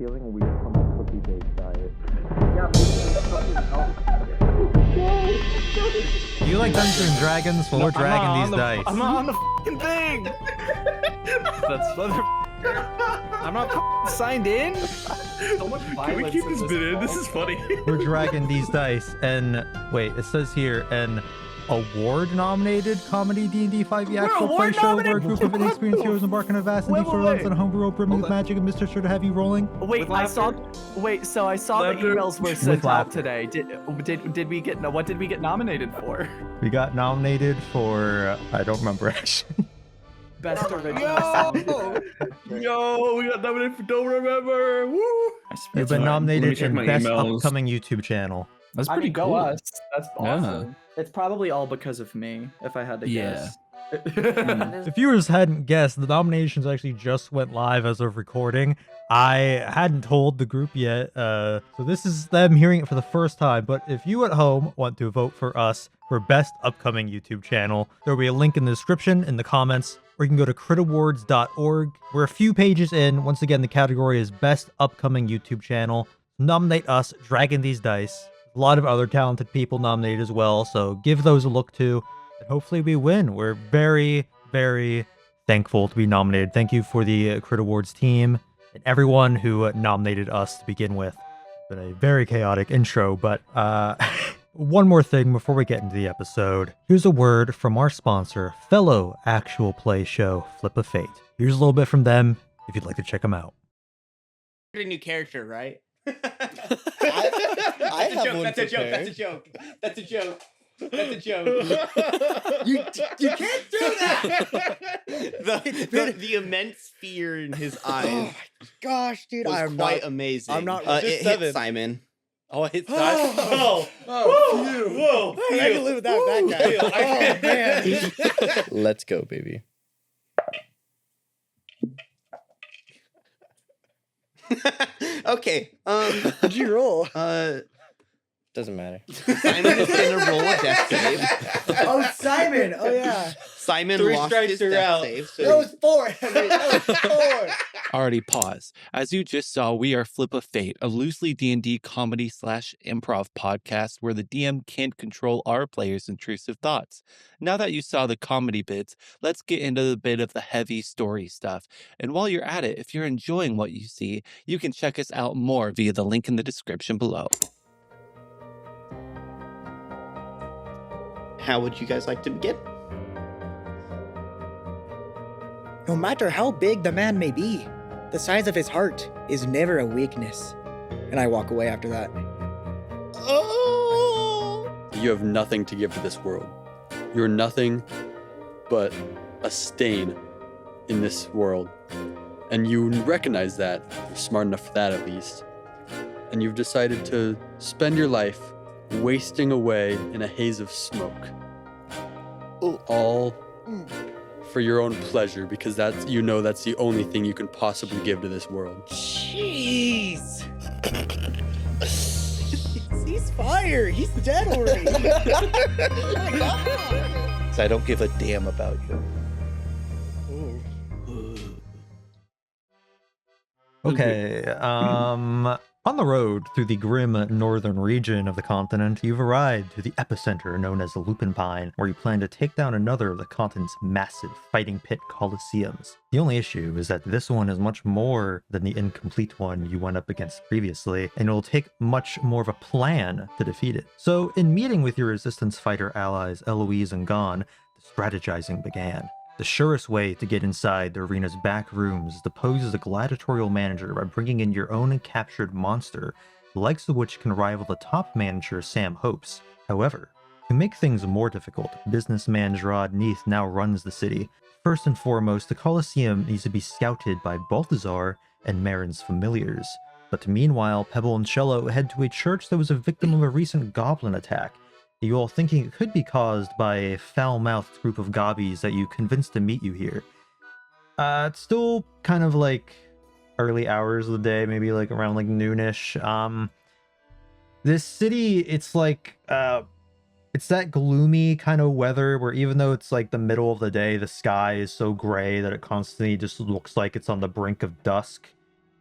feeling weird from a cookie-based diet. Yeah, Do you like Dungeons and Dragons? Well, we're Dragon Deez Dice. I'm not on the fucking thing! That's mother. I'm not signed in? So much Can we violence keep in this bit in? This is funny. We're Dragon Deez Dice, and wait, it says here an award-nominated comedy D&D 5e actual play show where a group of inexperienced heroes embark on a vast and deep story on a homebrew world brimming with magic and Mr. Sure to have you rolling. Wait, I saw. Wait, so I saw the Laughter. emails were sent out laughter. today. Did we get? What did we get nominated for? We got nominated for I don't remember actually. Best original song. Yo, we got nominated for Don't Remember. Woo! We've been Let me nominated check in my best emails. upcoming YouTube channel. That's I pretty mean, cool. go us. That's awesome. It's probably all because of me, if I had to guess. If viewers hadn't guessed, the nominations actually just went live as of recording. I hadn't told the group yet, so this is them hearing it for the first time. But if you at home want to vote for us for best upcoming YouTube channel, there will be a link in the description, in the comments, or you can go to critawards.org. We're a few pages in. Once again, the category is best upcoming YouTube channel. Nominate us, Dragon Deez Dice. A lot of other talented people nominated as well, so give those a look too. And hopefully we win. We're very, very thankful to be nominated. Thank you for the Crit Awards team and everyone who nominated us to begin with. It's been a very chaotic intro, but one more thing before we get into the episode. Here's a word from our sponsor, fellow actual play show, Flip of Fate. Here's a little bit from them if you'd like to check them out. A new character, right? I have one That's a joke. prepared. That's a joke. That's a joke. That's a joke. You can't do that. The immense fear in his Oh eyes my gosh, dude! was I'm quite not. amazing. I'm not- It just hit seven. Simon. Oh, it's Oh, whoa! I can live without that guy. Oh man! Let's go, baby. Okay. What'd you roll? Doesn't matter. Simon is gonna roll a death save. Oh, Simon! Oh yeah. Simon 3 lost strikes, his you're death out. save. That So was 4. Henry. That was 4. Already pause. As you just saw, we are Flip of Fate, a loosely D&D comedy/improv podcast where the DM can't control our players' intrusive thoughts. Now that you saw the comedy bits, let's get into the bit of the heavy story stuff. And while you're at it, if you're enjoying what you see, you can check us out more via the link in the description below. how would you guys like to begin? No matter how big the man may be, the size of his heart is never a weakness. And I walk away after that. Oh! You have nothing to give to this world. You're nothing but a stain in this world. And you recognize that. You're smart enough for that, at least. And you've decided to spend your life wasting away in a haze of smoke. All for your own pleasure, because that's, you know, that's the only thing you can possibly give to this world. Jeez. He's fired. He's dead already. Oh my God. So I don't give a damn about you. Okay, on the road through the grim northern region of the continent, you've arrived to the epicenter known as the Lupin Pine, where you plan to take down another of the continent's massive fighting pit Coliseums. The only issue is that this one is much more than the incomplete one you went up against previously, and it will take much more of a plan to defeat it. So, in meeting with your resistance fighter allies Eloise and Gon, the strategizing began. The surest way to get inside the arena's back rooms is to pose as a gladiatorial manager by bringing in your own captured monster, the likes of which can rival the top manager Sam hopes. However, to make things more difficult, businessman Gerard Neath now runs the city. First and foremost, the Coliseum needs to be scouted by Balthazar and Mherren's familiars. But meanwhile, Pebble and Shello head to a church that was a victim of a recent goblin attack. You all thinking it could be caused by a foul-mouthed group of gobbies that you convinced to meet you here. It's still kind of like early hours of the day, maybe like around like noonish. This city, it's like, it's that gloomy kind of weather where even though it's like the middle of the day, the sky is so gray that it constantly just looks like it's on the brink of dusk.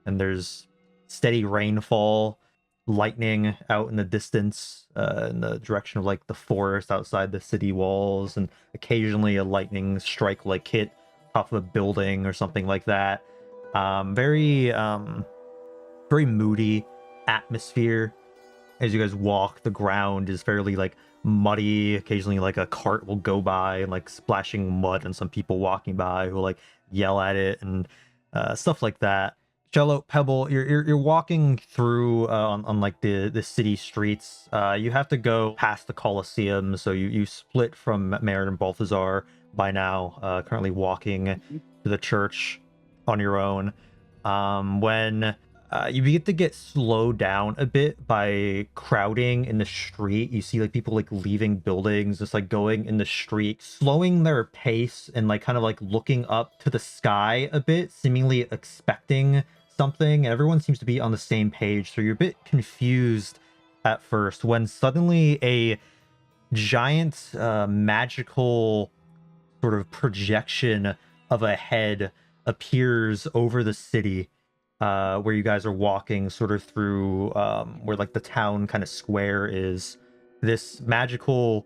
And there's steady rainfall, lightning out in the distance, in the direction of like the forest outside the city walls, and occasionally a lightning strike like hit off of a building or something like that. Very moody atmosphere. As you guys walk, the ground is fairly like muddy. Occasionally like a cart will go by and like splashing mud, and some people walking by who like yell at it and stuff like that. Shello, Pebble, you're walking through on like the city streets. You have to go past the Coliseum, so you split from Mherren and Balthazar by now. Currently walking to the church on your own. When you begin to get slowed down a bit by crowding in the street. You see like people like leaving buildings, just like going in the street, slowing their pace and like kind of like looking up to the sky a bit, seemingly expecting something. Everyone seems to be on the same page, so you're a bit confused at first when suddenly a giant magical sort of projection of a head appears over the city. Where you guys are walking sort of through where like the town kind of square is. This magical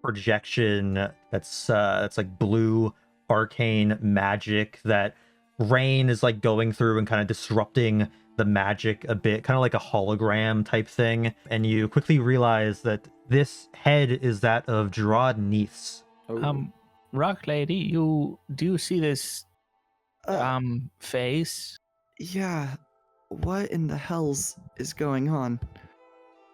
projection that's like blue arcane magic that rain is like going through and kind of disrupting the magic a bit, kind of like a hologram type thing. And you quickly realize that this head is that of Dragon Deez. Rock Lady, do you see this face? Yeah, what in the hells is going on?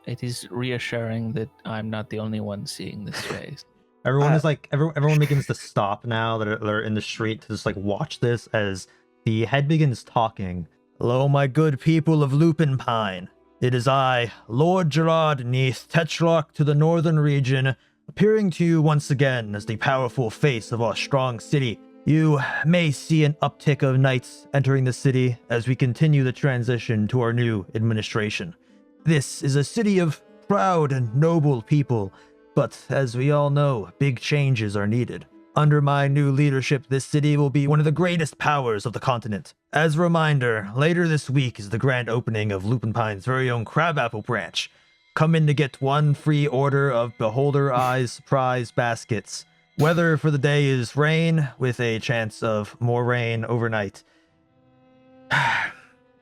It is reassuring that I'm not the only one seeing this face. Everyone is like, everyone begins to stop now that they're in the street to just like watch this as the head begins talking. Hello, my good people of Lupin Pine. It is I, Lord Dragon Deez, Tetrarch to the Northern region, appearing to you once again as the powerful face of our strong city. You may see an uptick of knights entering the city as we continue the transition to our new administration. This is a city of proud and noble people, but as we all know, big changes are needed. Under my new leadership, this city will be one of the greatest powers of the continent. As a reminder, later this week is the grand opening of Lupin Pine's very own Crabapple branch. Come in to get one free order of Beholder Eyes surprise baskets. Weather for the day is rain, with a chance of more rain overnight.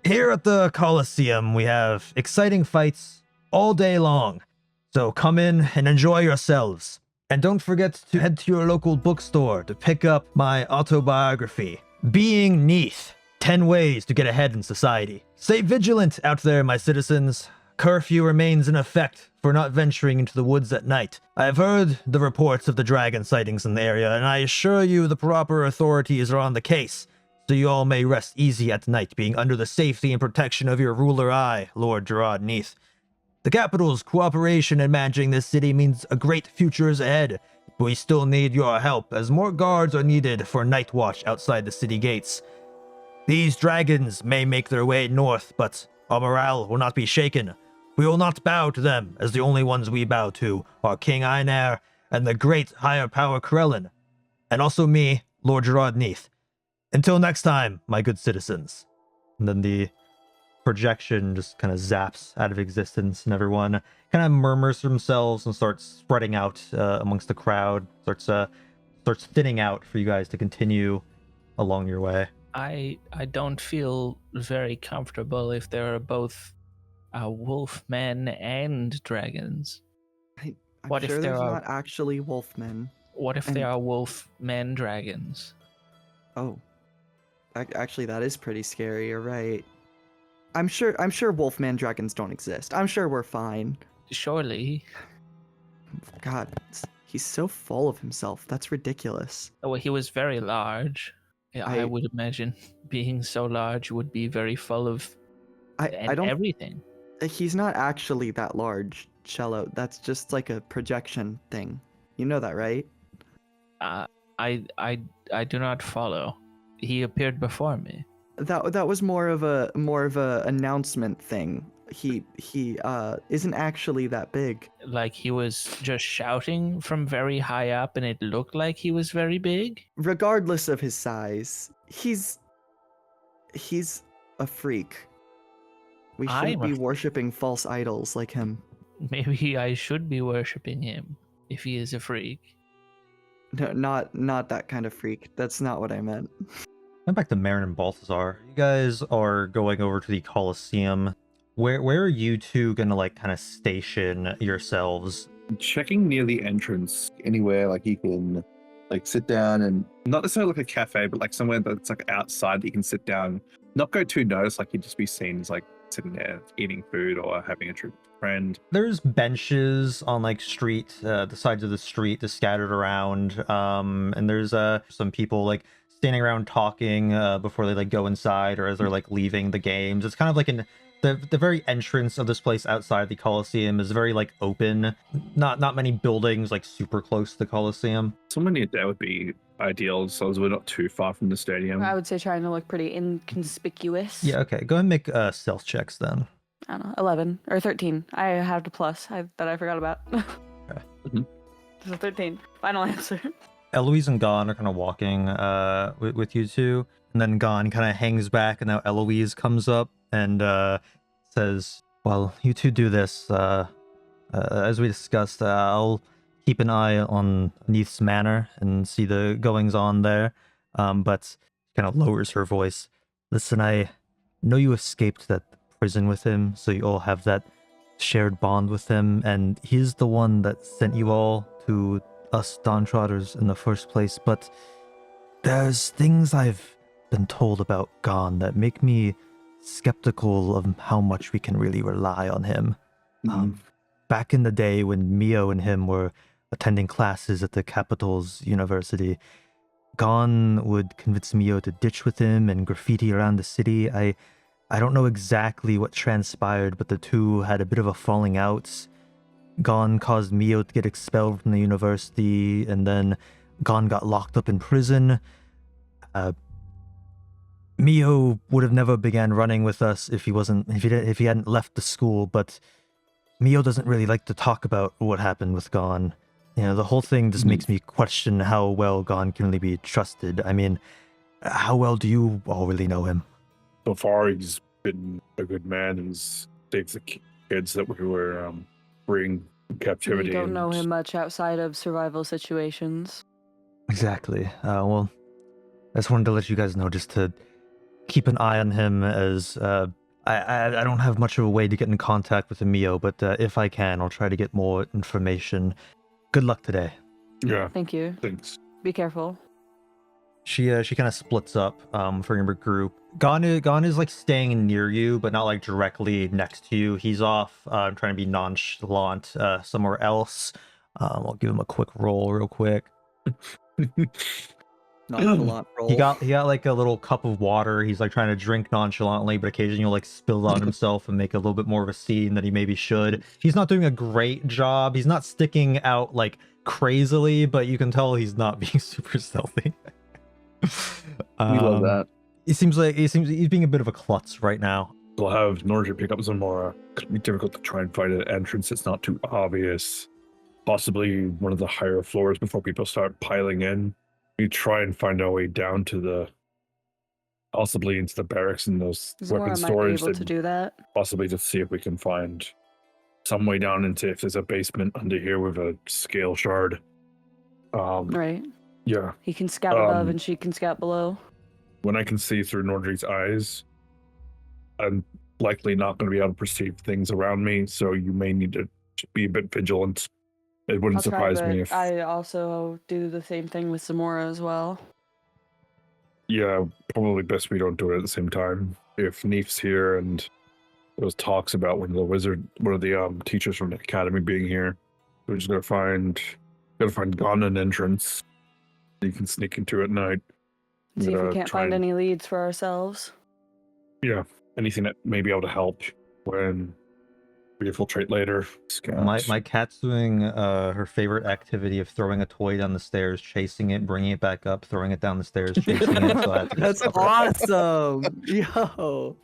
Here at the Coliseum, we have exciting fights all day long. So come in and enjoy yourselves. And don't forget to head to your local bookstore to pick up my autobiography, Being Neath, 10 Ways to Get Ahead in Society. Stay vigilant out there, my citizens. Curfew remains in effect for not venturing into the woods at night. I have heard the reports of the dragon sightings in the area, and I assure you the proper authorities are on the case, so you all may rest easy at night, being under the safety and protection of your ruler I, Lord Dragon Deez. The capital's cooperation in managing this city means a great future is ahead, but we still need your help, as more guards are needed for night watch outside the city gates. These dragons may make their way north, but our morale will not be shaken. We will not bow to them, as the only ones we bow to are King Einar and the great higher power Krellin, and also me, Lord Dragon Deez. Until next time, my good citizens. And then the projection just kind of zaps out of existence, and everyone kind of murmurs to themselves and starts spreading out amongst the crowd, starts thinning out for you guys to continue along your way. I don't feel very comfortable if there are both wolfmen and dragons. I'm What if sure there there's are- not actually wolfmen. What if there are wolfmen dragons? Oh, actually, that is pretty scary. You're right. I'm sure wolfman dragons don't exist. I'm sure we're fine. Surely. God, he's so full of himself. That's ridiculous. Well, he was very large. Yeah, I would imagine being so large would be very full of I don't. everything. He's not actually that large, Shello. That's just like a projection thing. You know that, right? I do not follow. He appeared before me. That was more of a announcement thing. He isn't actually that big. Like he was just shouting from very high up and it looked like he was very big? Regardless of his size, he's a freak. We I shouldn't be must- worshipping false idols like him. Maybe I should be worshipping him if he is a freak. No, not that kind of freak. That's not what I meant. Going back to Mherren and Balthazar, you guys are going over to the Coliseum. Where are you two gonna like kind of station yourselves? Checking near the entrance, anywhere like you can like sit down and not necessarily like a cafe, but like somewhere that's like outside that you can sit down, not go too noticed, like you'd just be seen as like sitting there eating food or having a trip with a friend. There's benches on like the sides of the street just scattered around, and there's some people like standing around talking before they like go inside or as they're like leaving the games. It's kind of like the very entrance of this place outside the Coliseum is very like open. Not many buildings like super close to the Coliseum. Someone near there would be ideal, so as we're not too far from the stadium. I would say trying to look pretty inconspicuous. Yeah, okay. Go ahead and make stealth checks then. I don't know, 11 or 13. I have a plus that I forgot about. Okay. So 13. Final answer. Eloise and Gon are kind of walking with you two, and then Gon kind of hangs back, and now Eloise comes up and says, "Well, you two do this. As we discussed, I'll keep an eye on Neath's manor and see the goings on there." But kind of lowers her voice. "Listen, I know you escaped that prison with him, so you all have that shared bond with him, and he's the one that sent you all to us Dawntrotters in the first place, but there's things I've been told about Gon that make me skeptical of how much we can really rely on him. Back in the day when Mio and him were attending classes at the capital's university, Gon would convince Mio to ditch with him and graffiti around the city. I don't know exactly what transpired, but the two had a bit of a falling out. Gon caused Mio to get expelled from the university, and then Gon got locked up in prison. Mio would have never began running with us if he hadn't left the school, but Mio doesn't really like to talk about what happened with Gon. You know, the whole thing just makes me question how well Gon can really be trusted. I mean, how well do you all really know him?" So far, he's been a good man. He's saved the kids that we were bring captivity. You don't know and- him much outside of survival situations. Exactly. Well, I just wanted to let you guys know just to keep an eye on him, as I don't have much of a way to get in contact with Mio, but if I can, I'll try to get more information. Good luck today. Yeah. Thank you. Thanks. Be careful. She kind of splits up for your group. Gon is like staying near you, but not like directly next to you. He's off trying to be nonchalant somewhere else. I'll give him a quick roll real quick. Nonchalant roll. He got like a little cup of water. He's like trying to drink nonchalantly, but occasionally he'll like spill it on himself and make a little bit more of a scene than he maybe should. He's not doing a great job. He's not sticking out like crazily, but you can tell he's not being super stealthy. We love that. He seems he's being a bit of a klutz right now. We'll have Nordri pick up Zamora. Could be difficult to try and find an entrance that's not too obvious. Possibly one of the higher floors before people start piling in. We try and find our way down to possibly into the barracks and those Zamora weapon might be storage. able to do that. Possibly to see if we can find some way down into if there's a basement under here with a scale shard. Right. Yeah. He can scout above and she can scout below. When I can see through Nordri's eyes, I'm likely not going to be able to perceive things around me, so you may need to be a bit vigilant. It wouldn't I'll try, surprise me if... I also do the same thing with Zamora as well. Yeah, probably best we don't do it at the same time. If Neef's here and there was talks about one of the teachers from the academy being here, we're just gotta find Gon an entrance. You can sneak into at night. See if we can't find any leads for ourselves. Yeah, anything that may be able to help when we infiltrate later. My cat's doing her favorite activity of throwing a toy down the stairs, chasing it, bringing it back up, throwing it down the stairs, chasing it. So I have to That's awesome. Yo.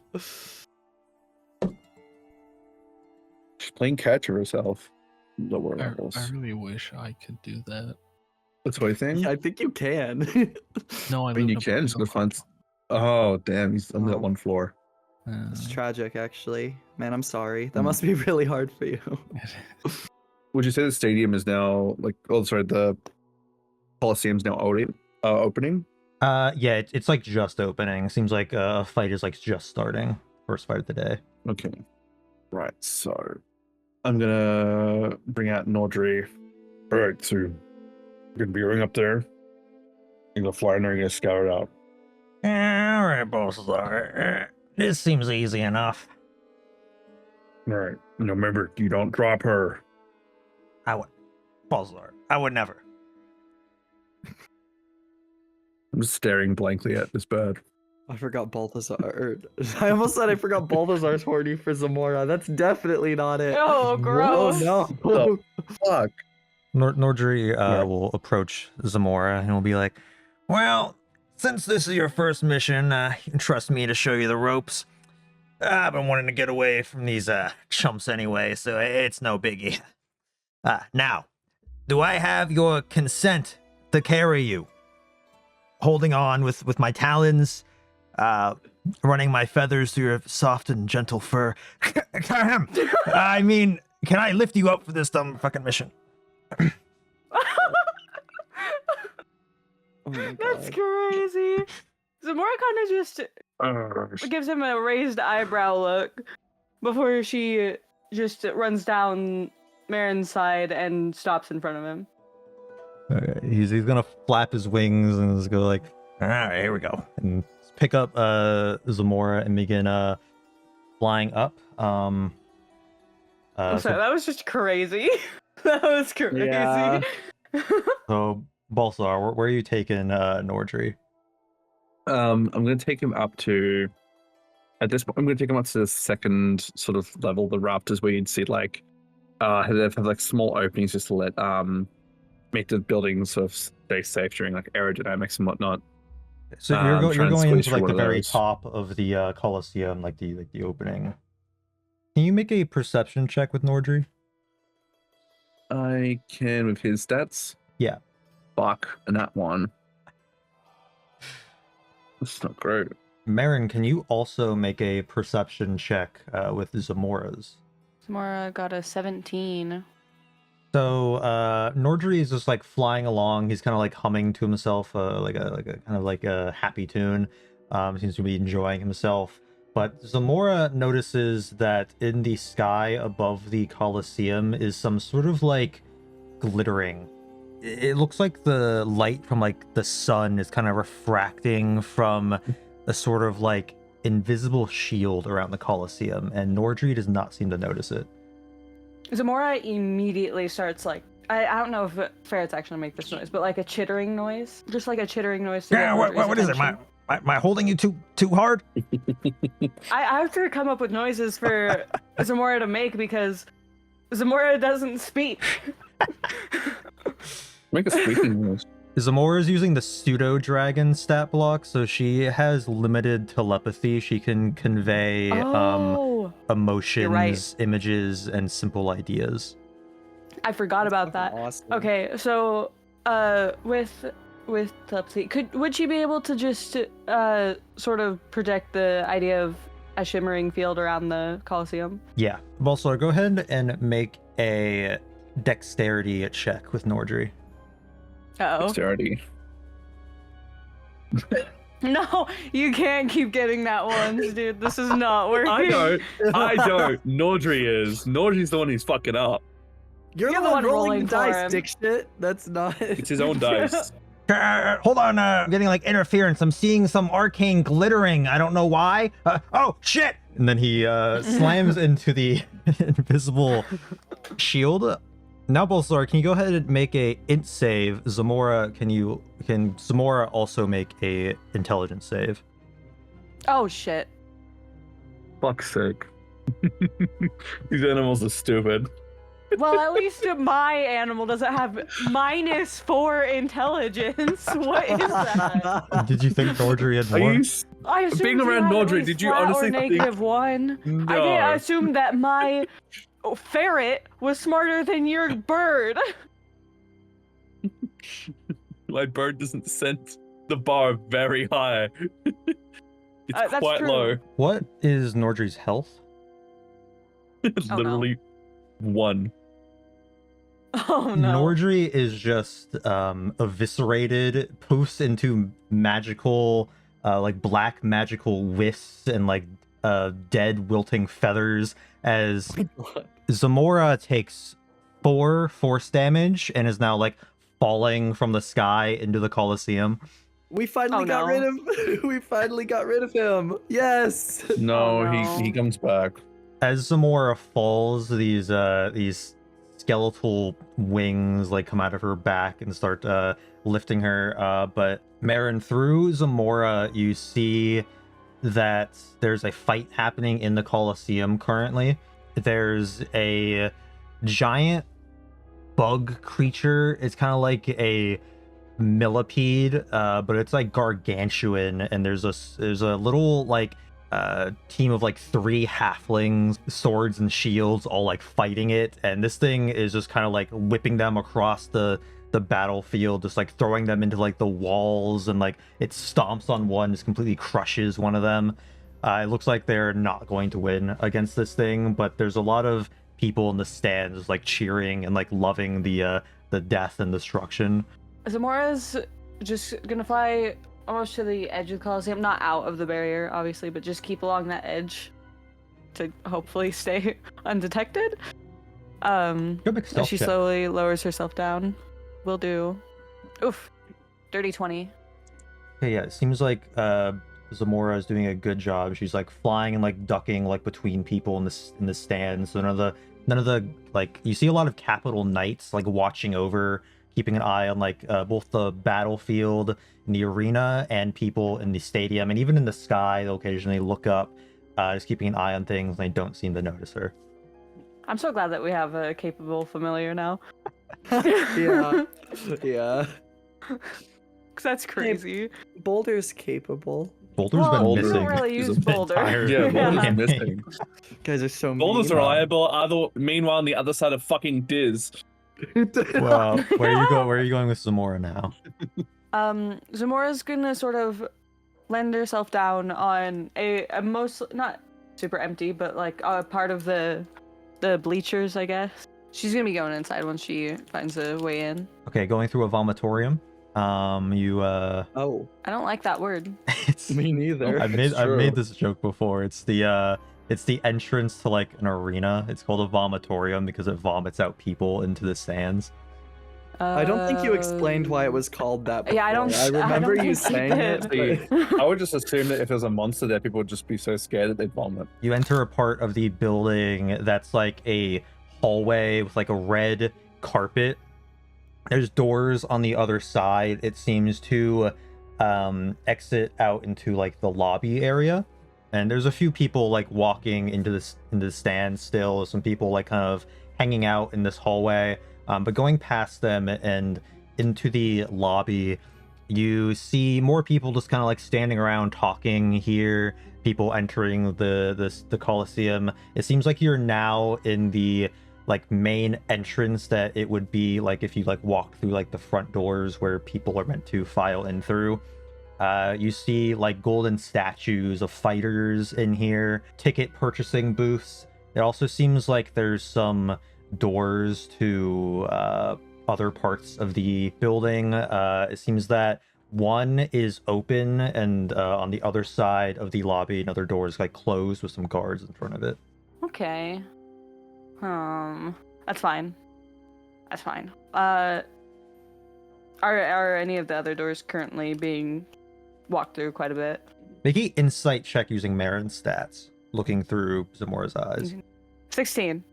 She's playing catch herself. Lower levels. I really wish I could do that. That's what I think. Yeah, I think you can. No, I mean, you can. Just go find. Oh, damn! He's on that one floor. It's tragic, actually. Man, I'm sorry. That must be really hard for you. Would you say the stadium is now the Coliseum's now opening? Yeah, it's like just opening. Seems like a fight is like just starting. First fight of the day. Okay. Right, so I'm gonna bring out Nordri. Alright, so you're gonna be going up there. You're gonna fly in there, you're gonna scout it out. Alright, Balthazar. This seems easy enough. Alright. Remember, you don't drop her. Balthazar, I would never. I'm just staring blankly at this bird. I forgot Balthazar. I almost said I forgot Balthazar's horny for Zamora. That's definitely not it. Oh, gross. Oh, What the fuck? Nordri will approach Zamora and will be like, well, since this is your first mission, you can trust me to show you the ropes. I've been wanting to get away from these chumps anyway, so it's no biggie. Now, do I have your consent to carry you? Holding on with my talons, running my feathers through your soft and gentle fur. I mean, can I lift you up for this dumb fucking mission? That's crazy. Zamora kind of just gives him a raised eyebrow look before she just runs down Mherren's side and stops in front of him. Okay, he's gonna flap his wings and just go like, all right, here we go, and pick up Zamora and begin flying up. I'm sorry, that was just crazy. That was crazy. Yeah. So Balthazar, where are you taking Nordri? I'm gonna take him up to. At this point, I'm gonna take him up to the second sort of level, the rafters, where you'd see like, have like small openings just to let make the buildings sort of stay safe during like aerodynamics and whatnot. So you're going into like the very top of the Coliseum, like the opening. Can you make a perception check with Nordri? I can with his stats. Yeah. Fuck, and that one. That's not great. Mherren, can you also make a perception check with Zamora's? Zamora got a 17. So Nordri is just like flying along. He's kind of like humming to himself, like a kind of like a happy tune. Seems to be enjoying himself. But Zamora notices that in the sky above the Coliseum is some sort of like glittering. It looks like the light from like the sun is kind of refracting from a sort of like invisible shield around the Coliseum, and Nordri does not seem to notice it. Zamora immediately starts like, I don't know if ferrets actually make this noise, but like a chittering noise. Just like a chittering noise. Yeah, what is it? Am I holding you too hard? I have to come up with noises for Zamora to make because Zamora doesn't speak. Make a squeaking noise. Zamora is using the pseudo-dragon stat block, so she has limited telepathy. She can convey emotions, images, and simple ideas. I forgot about that. Awesome. Okay, so with telepathy, would she be able to just sort of project the idea of a shimmering field around the Coliseum? Yeah. Balthazar, go ahead and make a dexterity check with Nordri. Uh-oh. Dexterity. No, you can't keep getting that once, dude. This is not working. I know. Nordri's the one who's fucking up. You're the one rolling dice, dick shit. That's not. It's his own dice. Hold on, I'm getting like interference. I'm seeing some arcane glittering. I don't know why. Oh, shit! And then he slams into the invisible shield. Now, Balthazar, can you go ahead and make a int save? Zamora, can Zamora also make a intelligence save? Oh, shit. Fuck's sake. These animals are stupid. Well, at least my animal doesn't have -4 intelligence. What is that? Did you think Nordri had more? I assumed being around Nordri, did you honestly think... -1? No. I didn't assume that my ferret was smarter than your bird. My bird doesn't set the bar very high. It's that's quite true. low. What is Nordri's health? It's Oh, no. literally 1. Oh no. Nordri is just eviscerated, poofs into magical, like black magical wisps and like dead wilting feathers as Zamora takes 4 force damage and is now like falling from the sky into the Coliseum. We finally got rid of. We finally got rid of him. Yes. No, Oh, no. he comes back. As Zamora falls, these skeletal wings like come out of her back and start lifting her. But Mherren, through Zamora, you see that there's a fight happening in the Coliseum currently. There's a giant bug creature. It's kind of like a millipede, but it's like gargantuan, and there's a little like team of like 3 halflings, swords and shields, all like fighting it, and this thing is just kind of like whipping them across the battlefield, just like throwing them into like the walls, and like it stomps on one, just completely crushes one of them. It looks like they're not going to win against this thing, but there's a lot of people in the stands like cheering and like loving the death and destruction. Zamora's just gonna fly almost to the edge of the Coliseum, not out of the barrier, obviously, but just keep along that edge to hopefully stay undetected. As she slowly lowers herself down. Will do. Oof. Dirty 20. Okay, yeah, it seems like Zamora is doing a good job. She's like flying and like ducking like between people in the stands. So none of the like, you see a lot of Capital Knights like watching over, keeping an eye on like both the battlefield in the arena and people in the stadium, and even in the sky they'll occasionally look up, just keeping an eye on things, and they don't seem to notice her. I'm so glad that we have a capable familiar now. Yeah. Yeah. Cause that's crazy. Boulder's capable. Boulder's been you missing. don't really use Boulder. Yeah, Boulder's missing. You guys are so mean. Boulder's reliable. Meanwhile, on the other side of fucking Diz. Well, where are you going with Zamora now? Zamora's gonna sort of land herself down on a most, not super empty, but like a part of the bleachers, I guess. She's gonna be going inside once she finds a way in. Okay, going through a vomitorium. Oh. I don't like that word. It's Me neither. I've made this joke before. It's the entrance to like an arena. It's called a vomitorium because it vomits out people into the stands. I don't think you explained why it was called that before. Yeah, I remember think you you saying did. it. But... I would just assume that if there's a monster there, people would just be so scared that they'd vomit. You enter a part of the building that's like a hallway with like a red carpet. There's doors on the other side. It seems to exit out into like the lobby area, and there's a few people like walking into the stand still. Some people like kind of hanging out in this hallway, but going past them and into the lobby, you see more people just kind of like standing around talking here. People entering the Coliseum. It seems like you're now in the like main entrance that it would be like if you like walk through like the front doors where people are meant to file in through. You see like golden statues of fighters in here, ticket purchasing booths. It also seems like there's some doors to other parts of the building. It seems that one is open, and on the other side of the lobby another door is like closed with some guards in front of it. Okay. That's fine. That's fine. Are any of the other doors currently being walked through quite a bit? Make an insight check using Mherren's stats, looking through Zamora's eyes. 16.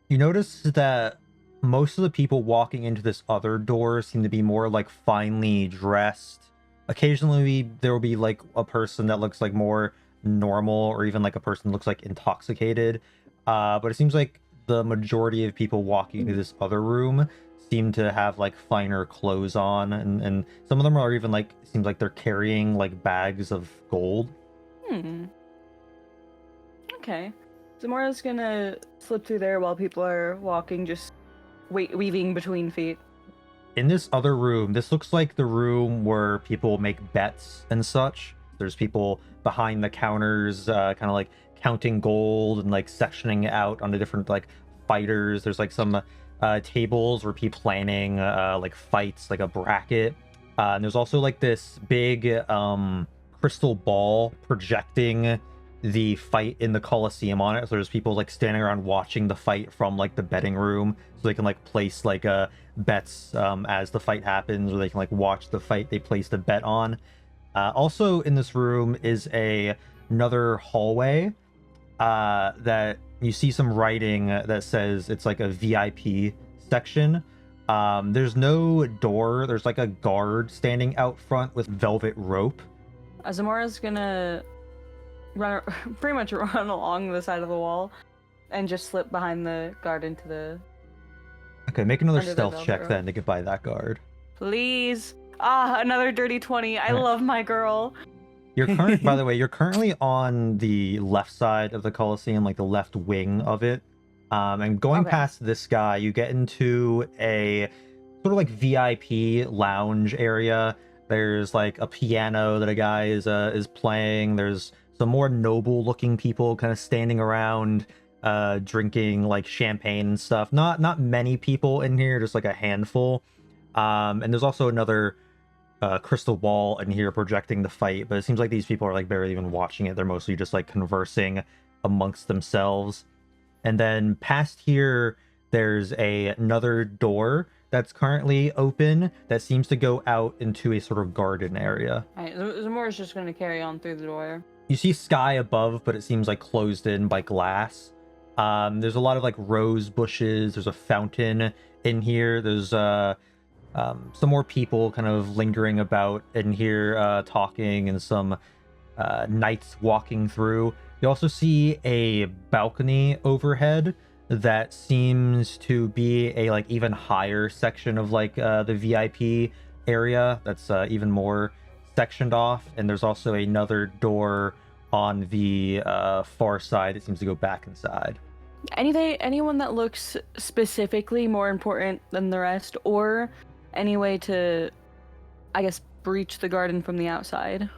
You notice that most of the people walking into this other door seem to be more like finely dressed. Occasionally there will be like a person that looks like more normal, or even like a person that looks like intoxicated. But it seems like the majority of people walking into this other room seem to have like finer clothes on, and some of them are even like, seems like they're carrying like bags of gold. Okay. Zamora's gonna slip through there while people are walking, just weaving between feet. In this other room, this looks like the room where people make bets and such. There's people behind the counters, kind of like counting gold and like sectioning it out onto different like fighters. There's like some tables where people planning like fights, like a bracket. And there's also like this big crystal ball projecting the fight in the Coliseum on it. So there's people like standing around watching the fight from like the betting room, so they can like place like bets as the fight happens, or they can like watch the fight they placed a bet on. Also in this room is another hallway that you see some writing that says it's like a VIP section. There's no door. There's like a guard standing out front with velvet rope. Zamora's gonna pretty much run along the side of the wall and just slip behind the guard into the... Okay, make another under the stealth velvet check rope. then to get by that guard. Please. Another dirty 20. I Alright. love my girl. By the way, you're currently on the left side of the Coliseum, like the left wing of it. And going Okay. past this guy, you get into a sort of like VIP lounge area. There's like a piano that a guy is playing. There's some more noble looking people kind of standing around, drinking like champagne and stuff. Not many people in here, just like a handful. And there's also another crystal ball in here projecting the fight, but it seems like these people are like barely even watching it. They're mostly just like conversing amongst themselves. And then past here, there's another door that's currently open that seems to go out into a sort of garden area. Alright, Zamora's just gonna carry on through the door. You see sky above, but it seems like closed in by glass. There's a lot of like rose bushes. There's a fountain in here. There's some more people kind of lingering about in here, talking, and some knights walking through. You also see a balcony overhead that seems to be a like even higher section of like the VIP area that's even more sectioned off. And there's also another door on the far side. It seems to go back inside. Anyone that looks specifically more important than the rest, or any way to, I guess, breach the garden from the outside?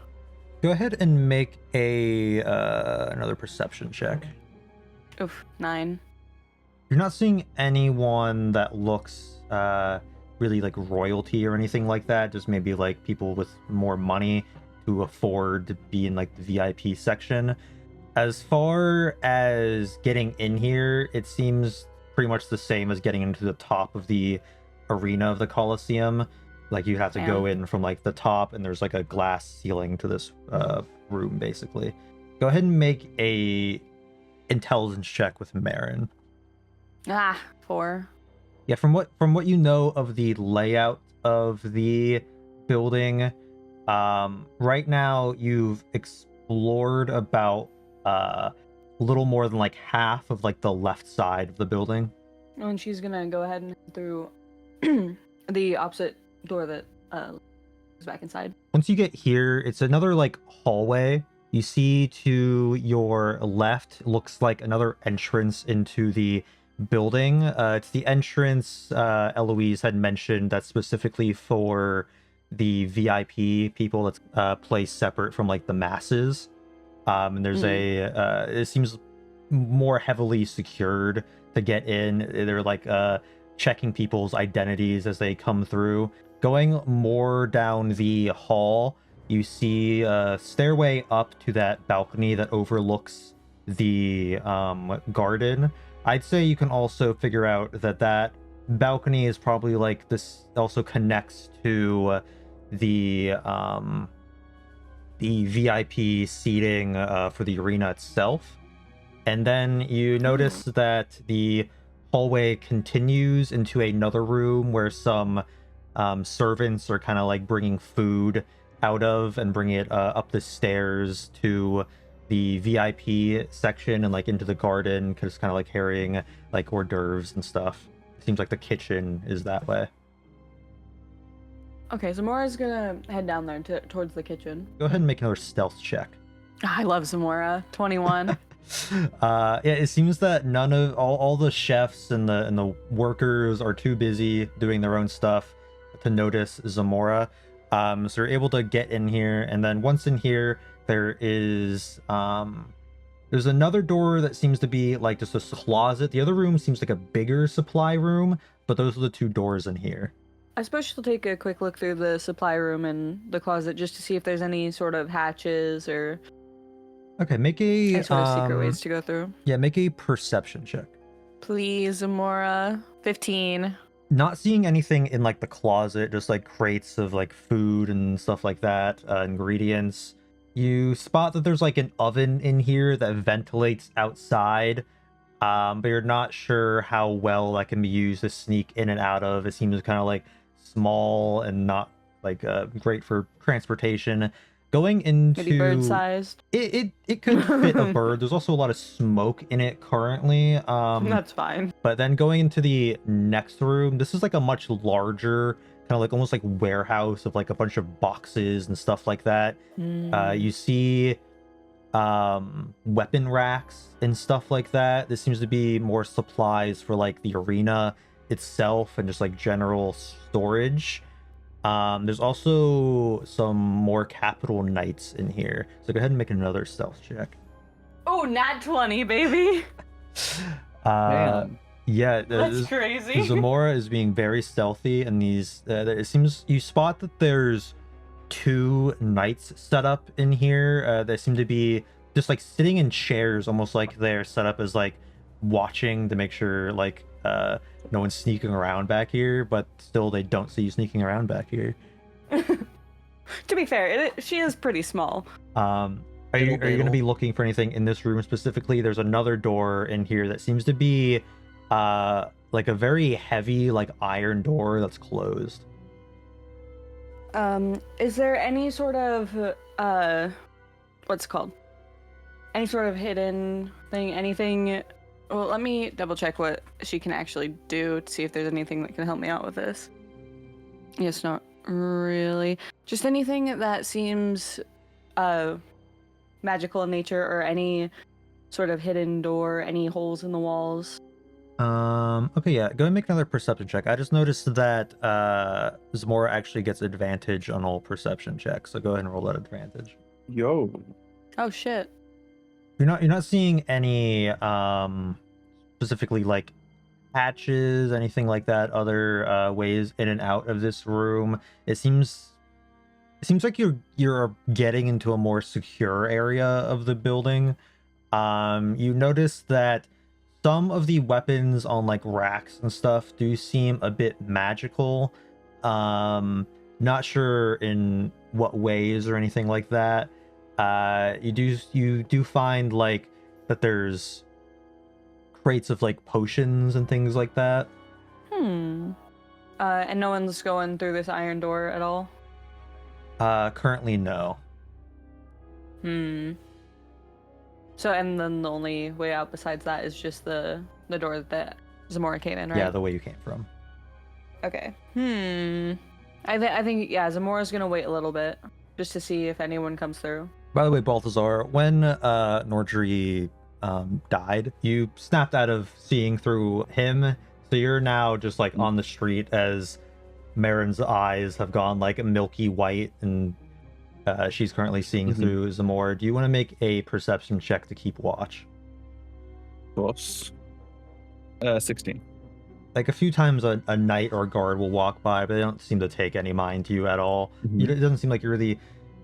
Go ahead and make a another perception check. Oof, 9. You're not seeing anyone that looks really like royalty or anything like that. Just maybe like people with more money who afford to be in like the VIP section. As far as getting in here, it seems pretty much the same as getting into the top of the arena of the Coliseum. Like you have to go in from like the top, and there's like a glass ceiling to this room basically. Go ahead and make a intelligence check with Mherren. 4. Yeah, from what you know of the layout of the building, right now you've explored about a little more than like half of like the left side of the building. And she's gonna go ahead and head through the opposite door that is back inside. Once you get here, it's another like hallway. You see to your left looks like another entrance into the building. It's the entrance Eloise had mentioned that's specifically for the VIP people, that's placed separate from like the masses. And there's it seems more heavily secured to get in. They're like checking people's identities as they come through. Going more down the hall, you see a stairway up to that balcony that overlooks the garden. I'd say you can also figure out that balcony is probably like this also connects to the VIP seating for the arena itself. And then you notice that the hallway continues into another room where some servants are kind of like bringing food out of and bringing it up the stairs to the VIP section and like into the garden, because kind of like carrying like hors d'oeuvres and stuff. It seems like the kitchen is that way. Okay, Zamora's gonna head down there towards the kitchen. Go ahead and make another stealth check. I love Zamora. 21. Yeah, it seems that none of all the chefs and the workers are too busy doing their own stuff to notice Zamora. So you're able to get in here, and then once in here, there is there's another door that seems to be like just a closet. The other room seems like a bigger supply room, but those are the two doors in here. I suppose she'll take a quick look through the supply room and the closet just to see if there's any sort of hatches or Okay, make a any sort of secret ways to go through. Yeah, make a perception check. Please, Zamora. 15. Not seeing anything in like the closet, just like crates of like food and stuff like that, ingredients. You spot that there's like an oven in here that ventilates outside, but you're not sure how well that can be used to sneak in and out of. It seems kind of like small and not like great for transportation. Going into Maybe bird-sized. It could fit a bird. There's also a lot of smoke in it currently. That's fine. But then going into the next room, this is like a much larger kind of like almost like warehouse of like a bunch of boxes and stuff like that. You see weapon racks and stuff like that. This seems to be more supplies for like the arena itself and just like general storage. There's also some more capital knights in here, so go ahead and make another stealth check. Oh, nat 20, baby. Man. Yeah, That's crazy. Zamora is being very stealthy, and these it seems you spot that there's two knights set up in here. They seem to be just like sitting in chairs, almost like they're set up as like watching to make sure like no one's sneaking around back here, but still they don't see you sneaking around back here. To be fair, she is pretty small. Are you going to be looking for anything in this room specifically? There's another door in here that seems to be like a very heavy like iron door that's closed. Is there any sort of what's it called? Any sort of hidden thing? Anything? Well, let me double check what she can actually do to see if there's anything that can help me out with this. Yes, not really. Just anything that seems magical in nature, or any sort of hidden door, any holes in the walls. Okay, yeah, go and make another perception check. I just noticed that Zamora actually gets advantage on all perception checks, so go ahead and roll that advantage. Yo. Oh shit. You're not seeing any specifically like hatches, anything like that, other ways in and out of this room. It seems like you're getting into a more secure area of the building. You notice that some of the weapons on like racks and stuff do seem a bit magical. Not sure in what ways or anything like that. You do find like that there's crates of like potions and things like that. And no one's going through this iron door at all? Currently no. So, and then the only way out besides that is just the door that Zamora came in, right? Yeah, the way you came from. Okay. I think, yeah, Zamora's gonna wait a little bit just to see if anyone comes through. By the way, Balthazar, when Nordri died, you snapped out of seeing through him, so you're now just like on the street as Mherren's eyes have gone like milky white, and she's currently seeing through Zamora. Do you want to make a perception check to keep watch? Plus 16. Like a few times a knight or a guard will walk by, but they don't seem to take any mind to you at all. It doesn't seem like you're really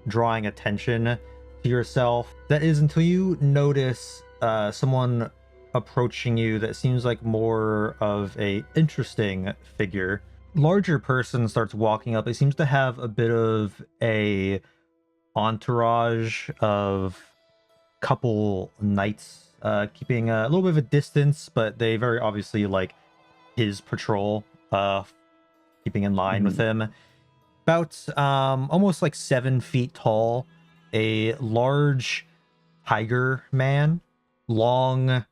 drawing attention to yourself. That is until you notice someone approaching you that seems like more of a interesting figure. Larger person starts walking up. It seems to have a bit of a entourage of couple knights keeping a little bit of a distance, but they very obviously like his patrol, keeping in line with him. About almost like 7 feet tall, a large tiger man, long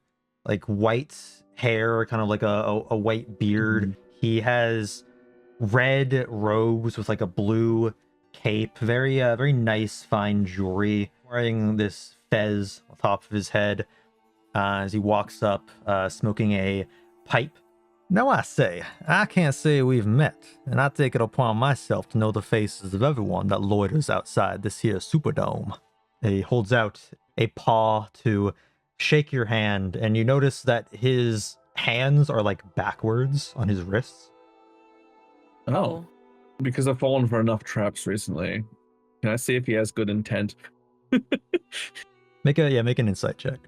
like white hair, kind of like a white beard. He has red robes with like a blue cape, very nice fine jewelry, wearing this fez on top of his head as he walks up, smoking a pipe Now I say, I can't say we've met, and I take it upon myself to know the faces of everyone that loiters outside this here Superdome. He holds out a paw to shake your hand, and you notice that his hands are like backwards on his wrists. Oh. Because I've fallen for enough traps recently. Can I see if he has good intent? Make an insight check.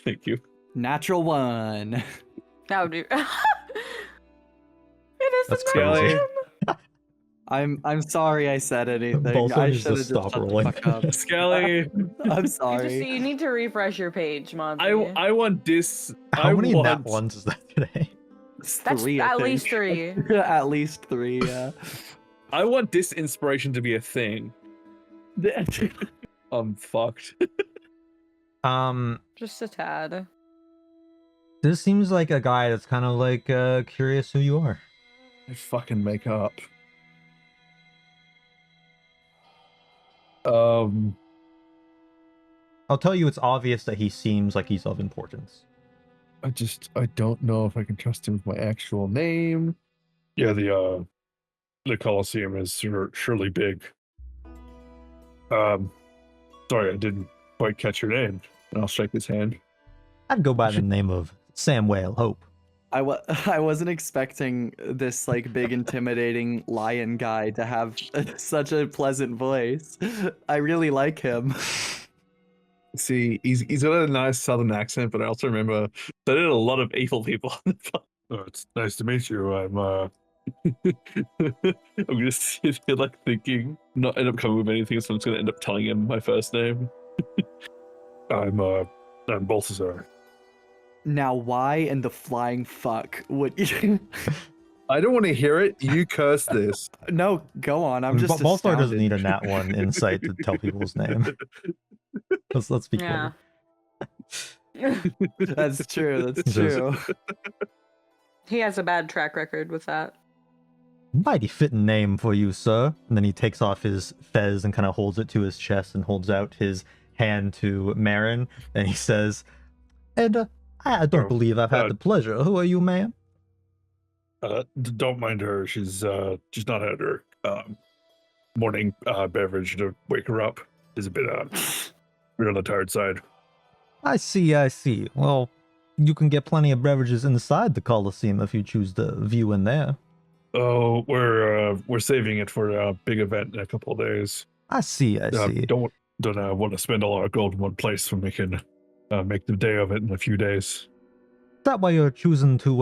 Thank you. Natural 1. That would be. It is That's the crazy. I'm sorry I said anything. Balthazar I needs should to have just stop shut the rolling. fuck up. Skelly. I'm You sorry. you need to refresh your page, Monty. I want this. How many nat ones is that today? It's That's 3, I at least think. 3. At least 3, yeah. I want this inspiration to be a thing. I'm fucked. Just a tad. This seems like a guy that's kind of like curious who you are. I fucking make up. I'll tell you, it's obvious that he seems like he's of importance. I don't know if I can trust him with my actual name. Yeah, the Coliseum is surely big. Sorry, I didn't quite catch your name. And I'll shake his hand. I'd go by the name of Samwell Hope. I wasn't expecting this like big intimidating lion guy to have such a pleasant voice. I really like him. See, he's got a nice southern accent, but I also remember there are a lot of evil people. It's nice to meet you. I'm gonna sit here like thinking, not end up coming with anything, so I'm just gonna end up telling him my first name. I'm Balthazar. Now, why in the flying fuck would you? I don't want to hear it. You curse this. No, go on. I'm just. Balthazar doesn't astounded. need a nat 1 insight to tell people's name. Let's be clear. That's true. That's He says- true. He has a bad track record with that. Mighty fitting name for you, sir. And then he takes off his fez and kind of holds it to his chest and holds out his hand to Mherren. And he says, and I don't believe I've had the pleasure. Who are you, ma'am? Don't mind her. She's not had her morning beverage to wake her up. She's a bit we're on the tired side. I see. Well, you can get plenty of beverages inside the Coliseum if you choose to view in there. Oh, we're saving it for a big event in a couple of days. I see. Don't want to spend a lot of gold in one place when we can make the day of it in a few days. Is that why you're choosing to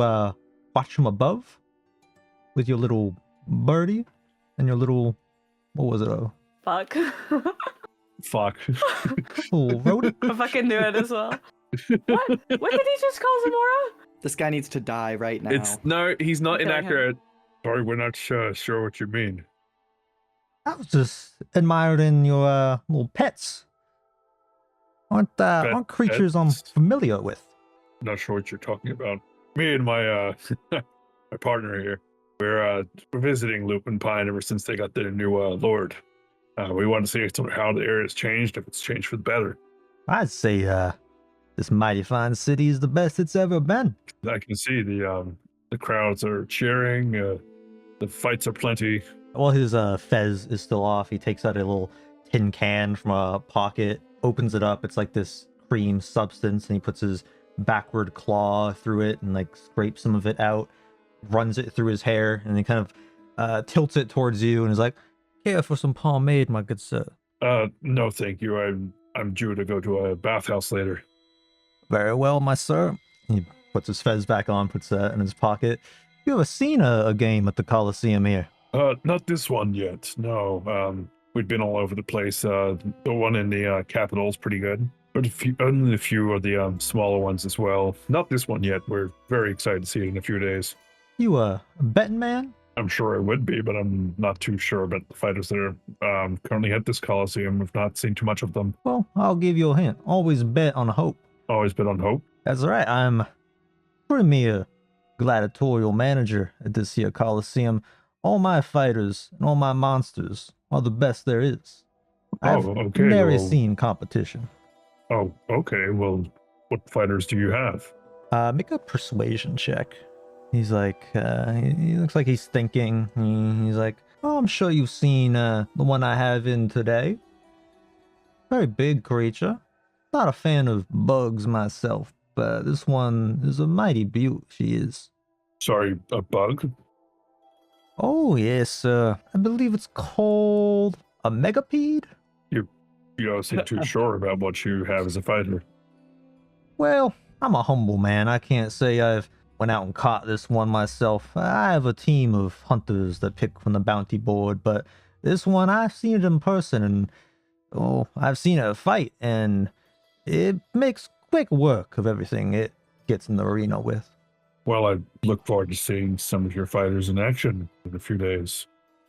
watch from above? With your little birdie and your little, what was it? Fuck. Fuck. Oh, rodent? I fucking knew it as well. What? What did he just call Zamora? This guy needs to die right now. No, he's not Killing him. inaccurate. Sorry, we're not sure what you mean. I was just admiring your little pets. Aren't creatures I'm pets? familiar with? Not sure what you're talking about. Me and my my partner here, we're visiting Lupin Pine ever since they got their new lord. We want to see how the area's changed, if it's changed for the better. I'd say this mighty fine city is the best it's ever been. I can see the crowds are cheering. The fights are plenty. Well, his fez is still off. He takes out a little tin can from a pocket, opens it up. It's like this cream substance, and he puts his backward claw through it and like scrapes some of it out, runs it through his hair, and he kind of tilts it towards you and is like, "Care for some pomade, my good sir?" No, thank you. I'm due to go to a bathhouse later. Very well, my sir. He puts his fez back on, puts that in his pocket. You ever seen a game at the Coliseum here? Not this one yet. No. We've been all over the place. The one in the capital is pretty good, but only a few of the smaller ones as well. Not this one yet. We're very excited to see it in a few days. You a betting man? I'm sure I would be, but I'm not too sure about the fighters that are currently at this Coliseum. We've not seen too much of them. Well, I'll give you a hint. Always bet on hope. Always bet on hope. That's right. I'm premier gladiatorial manager at this here Coliseum. All my fighters and all my monsters are the best there is. I've okay, never well- seen competition. Oh, okay. Well, what fighters do you have? Make a persuasion check. He's like, he looks like he's thinking. He's like, oh, I'm sure you've seen the one I have in today. Very big creature. Not a fan of bugs myself, but this one is a mighty beaut, she is. Sorry, a bug? Oh, yes, I believe it's called a megapede? You don't seem too sure about what you have as a fighter. Well, I'm a humble man. I can't say I've went out and caught this one myself. I have a team of hunters that pick from the bounty board, but this one, I've seen it in person, and I've seen it fight, and it makes quick work of everything it gets in the arena with. Well, I look forward to seeing some of your fighters in action in a few days.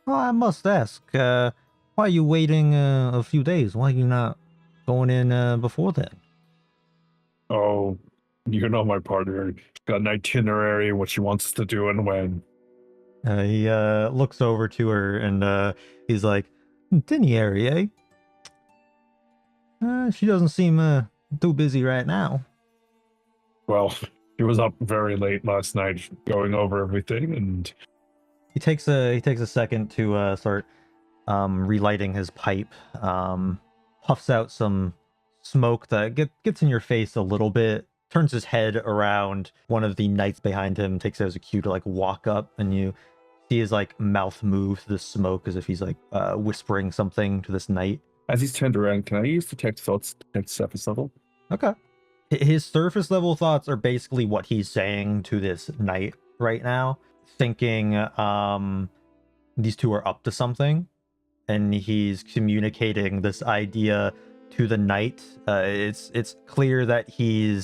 Oh, I must ask, why are you waiting a few days? Why are you not going in before then? Oh, you know my partner. Got an itinerary, what she wants to do and when. He looks over to her and he's like, itinerary, eh? She doesn't seem too busy right now. Well, he was up very late last night going over everything, and he takes a second to start relighting his pipe. Puffs out some smoke that gets in your face a little bit. Turns his head around. One of the knights behind him takes it as a cue to like walk up, and you see his like mouth move to the smoke as if he's like whispering something to this knight. As he's turned around, can I use detect thoughts to detect surface level? Okay. His surface level thoughts are basically what he's saying to this knight right now, thinking these two are up to something, and he's communicating this idea to the knight. It's clear that he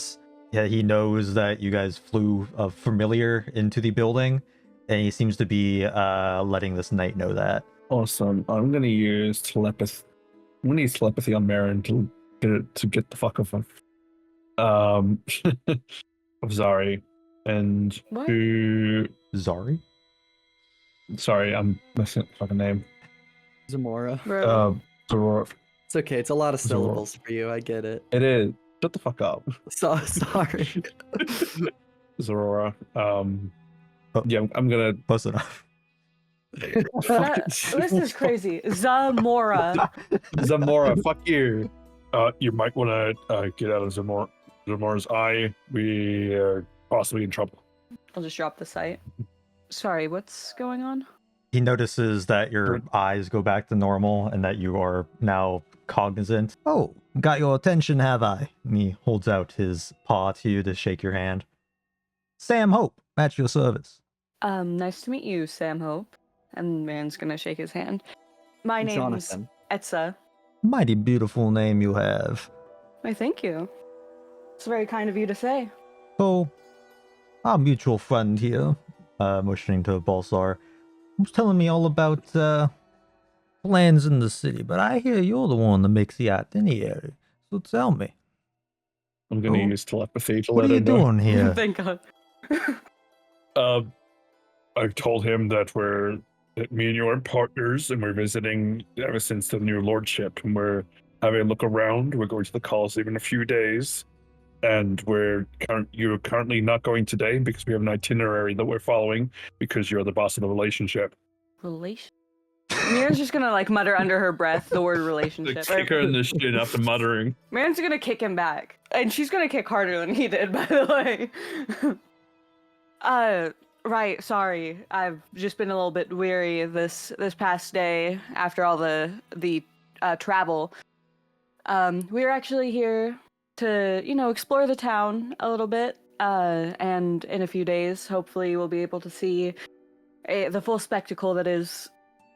knows that you guys flew familiar into the building, and he seems to be letting this knight know that. Awesome. I'm gonna use telepathy. I'm gonna use telepathy on Mherren to get the fuck off of Zari and What? to Zari. Sorry, I'm messing up the fucking name. Zamora. Zamora. It's okay. It's a lot of syllables for you. I get it. It is. Shut the fuck up. Sorry. Zorora. Yeah, I'm gonna close enough. This is crazy. Zamora. Zamora, fuck you. You might want to get out of Zamora's eye. We are possibly in trouble. I'll just drop the sight. Sorry, what's going on? He notices that your eyes go back to normal and that you are now cognizant. Oh, got your attention, have I? And he holds out his paw to you to shake your hand. Sam Hope, at your service. Nice to meet you, Sam Hope. And Mherren's gonna shake his hand. My name's Jonathan. Etza. Mighty beautiful name you have. Why, thank you. It's very kind of you to say. So, our mutual friend here, motioning to Balthazar, was telling me all about plans in the city, but I hear you're the one that makes the itinerary. So tell me. I'm gonna use telepathy to what let are you him know. doing here? Thank God. I've told him that me and you are partners, and we're visiting ever since the new lordship, and we're having a look around. We're going to the Coliseum in a few days, and you're currently not going today because we have an itinerary that we're following because you're the boss of the relationship. Relation? Mira's just gonna like mutter under her breath the word relationship. Kick her in the shin after muttering. Mira's gonna kick him back, and she's gonna kick harder than he did, by the way. Right, sorry. I've just been a little bit weary this past day after all the travel. We're actually here to, explore the town a little bit, and in a few days, hopefully we'll be able to see the full spectacle that is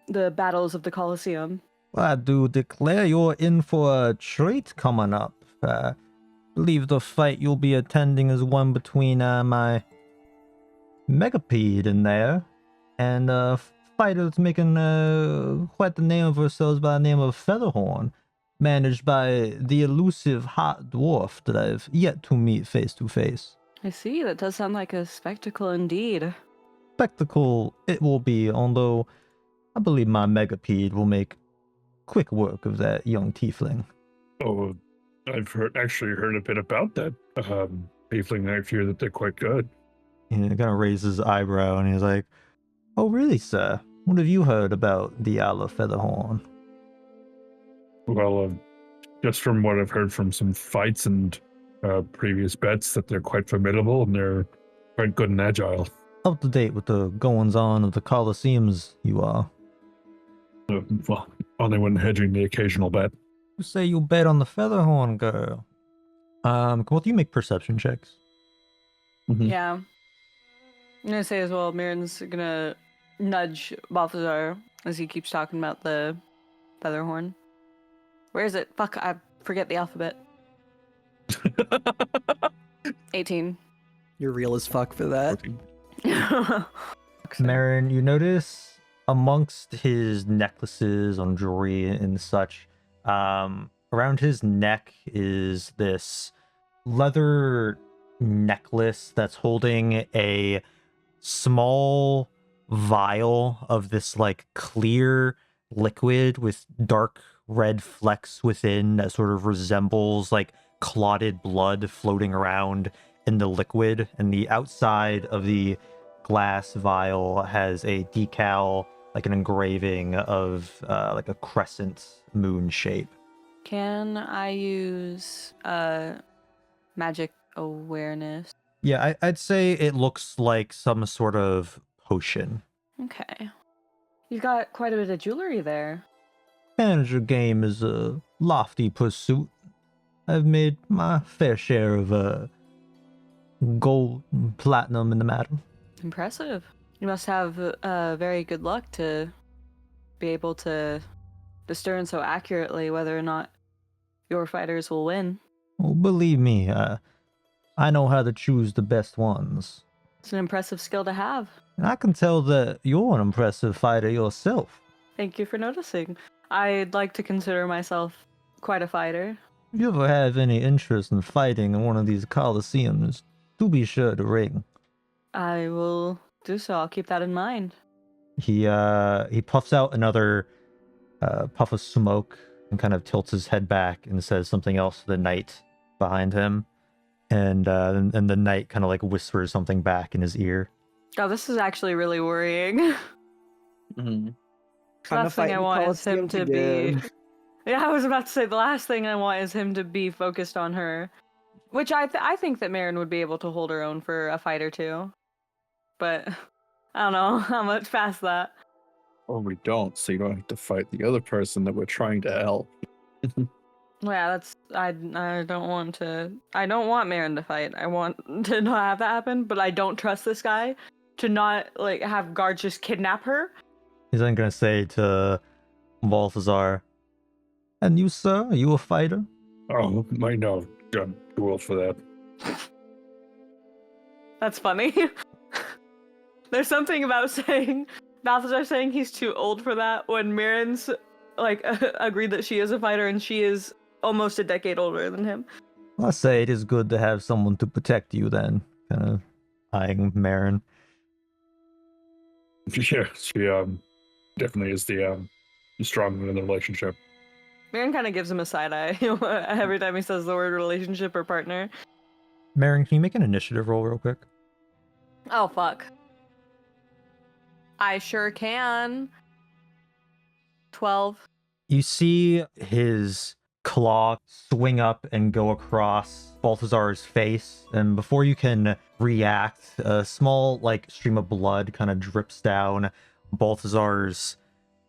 the battles of the Coliseum. Well, I do declare you're in for a treat coming up. Believe the fight you'll be attending is one between my megapede in there and a fighter that's making quite the name of herself by the name of Featherhorn, managed by the elusive hot dwarf that I've yet to meet face to face. I see, that does sound like a spectacle indeed. Spectacle it will be, although I believe my megapede will make quick work of that young tiefling. Oh, I've actually heard a bit about that tiefling. I fear that they're quite good. He kind of raises his eyebrow and he's like, "Oh, really, sir? What have you heard about the Owl of Featherhorn?" Well, just from what I've heard from some fights and previous bets, that they're quite formidable and they're quite good and agile. Up to date with the goings-on of the Coliseums, you are. Well, only when hedging the occasional bet. You say you bet on the Featherhorn, girl. Both you make perception checks. Mm-hmm. Yeah. I'm gonna say as well, Mherren's gonna nudge Balthazar as he keeps talking about the Featherhorn. Where is it? Fuck, I forget the alphabet. 18. You're real as fuck for that. Mherren, you notice amongst his necklaces on jewelry and such, around his neck is this leather necklace that's holding a small vial of this like clear liquid with dark red flecks within that sort of resembles like clotted blood floating around in the liquid, and the outside of the glass vial has a decal, like an engraving of like a crescent moon shape. Can I use magic awareness? Yeah, I'd say it looks like some sort of potion. Okay. You've got quite a bit of jewelry there. Manager game is a lofty pursuit. I've made my fair share of gold and platinum in the matter. Impressive. You must have very good luck to be able to discern so accurately whether or not your fighters will win. Oh, believe me, I know how to choose the best ones. It's an impressive skill to have. And I can tell that you're an impressive fighter yourself. Thank you for noticing. I'd like to consider myself quite a fighter. If you ever have any interest in fighting in one of these Coliseums, do be sure to ring. I will do so. I'll keep that in mind. He puffs out another puff of smoke and kind of tilts his head back and says something else to the knight behind him. And the knight kind of like whispers something back in his ear. Oh, this is actually really worrying. Mm-hmm. The last thing I want is him to be... Yeah, I was about to say the last thing I want is him to be focused on her. Which I think that Mherren would be able to hold her own for a fight or two. But I don't know how much past that. Or we don't, so you don't have to fight the other person that we're trying to help. Yeah, that's I don't want Mherren to fight. I want to not have that happen, but I don't trust this guy to not like have guards just kidnap her. He's then gonna say to Balthazar, "And you, sir, are you a fighter?" Oh, might know. I'm too old for that. That's funny. There's something about saying Balthazar saying he's too old for that when Mherren's like agreed that she is a fighter and she is almost a decade older than him. I say it is good to have someone to protect you then. Kind of eyeing Mherren. Yeah, she definitely is the strong one in the relationship. Mherren kind of gives him a side eye every time he says the word relationship or partner. Mherren, can you make an initiative roll real quick? Oh, fuck. I sure can. 12. You see his claw swing up and go across Balthazar's face, and before you can react, a small like stream of blood kind of drips down Balthazar's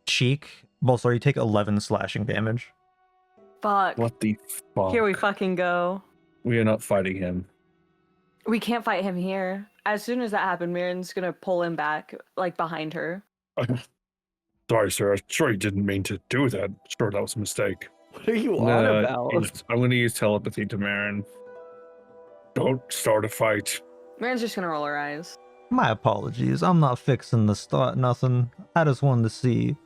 cheek. Balthazar, you take 11 slashing damage. Fuck. What the fuck? Here we fucking go. We are not fighting him. We can't fight him here. As soon as that happened, Mherren's gonna pull him back, like behind her. Sorry, sir. I'm sure you didn't mean to do that. Sure, that was a mistake. What are you on about? I'm going to use telepathy to Mherren. Don't start a fight. Mherren's just gonna roll her eyes. My apologies. I'm not fixing to start nothing. I just wanted to see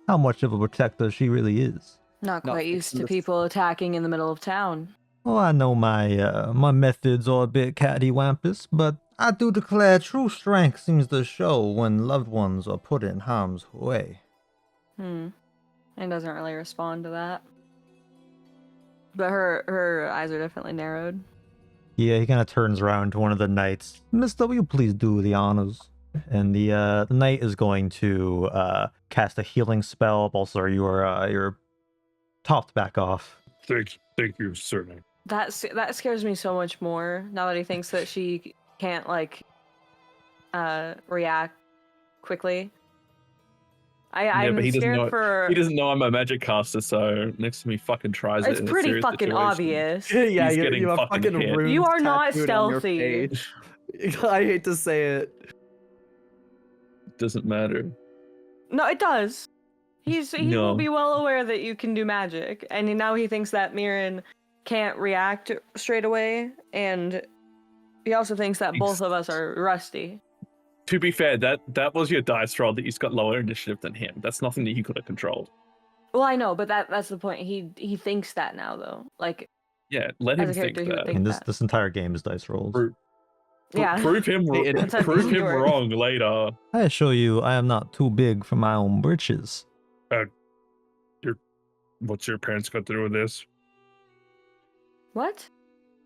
how much of a protector she really is. Not quite used to people attacking in the middle of town. Well, I know my methods are a bit cattywampus, but I do declare true strength seems to show when loved ones are put in harm's way. And doesn't really respond to that. But her eyes are definitely narrowed. Yeah, he kind of turns around to one of the knights. Miss W, please do the honors. And the knight is going to cast a healing spell. Also, you're topped back off. Thank you, sir. That scares me so much more now that he thinks that she can't like react quickly. I'm but he doesn't scared know. for. He doesn't know I'm a magic caster, so next time he fucking tries it. It's in a pretty serious fucking situation, obvious. Yeah, he's getting you have fucking hit. runes You are not tattooed on your stealthy. face. I hate to say it. Doesn't matter. No, it does. He No. will be well aware that you can do magic, and now he thinks that Mherren can't react straight away, and he also thinks that both of us are rusty. To be fair, that was your dice roll that he's got lower initiative than him. That's nothing that he could have controlled. Well, I know, but that's the point. He thinks that now, though. Like, Yeah, let as him a think character, he would that. think And that. this entire game is dice rolls. Yeah. Prove him, That's how prove these him work. wrong later. I assure you, I am not too big for my own britches. What's your parents got to do with this? What?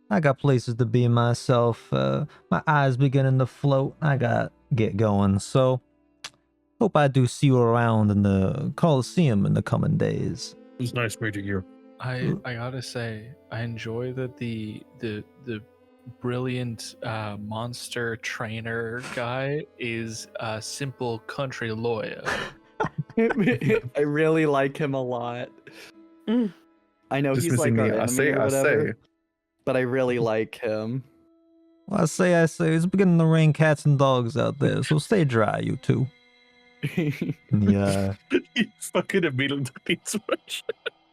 I got places to be myself. My eyes beginning to float. I got get going. So, hope I do see you around in the Coliseum in the coming days. It was nice meeting you. I gotta say, I enjoy that the brilliant monster trainer guy is a simple country lawyer. I really like him a lot. I know he's like Dismissing our the enemy or I whatever, say. but I really like him. Well, I say, it's beginning to rain cats and dogs out there, so stay dry, you two. Yeah. He's fucking immediately took the inspiration.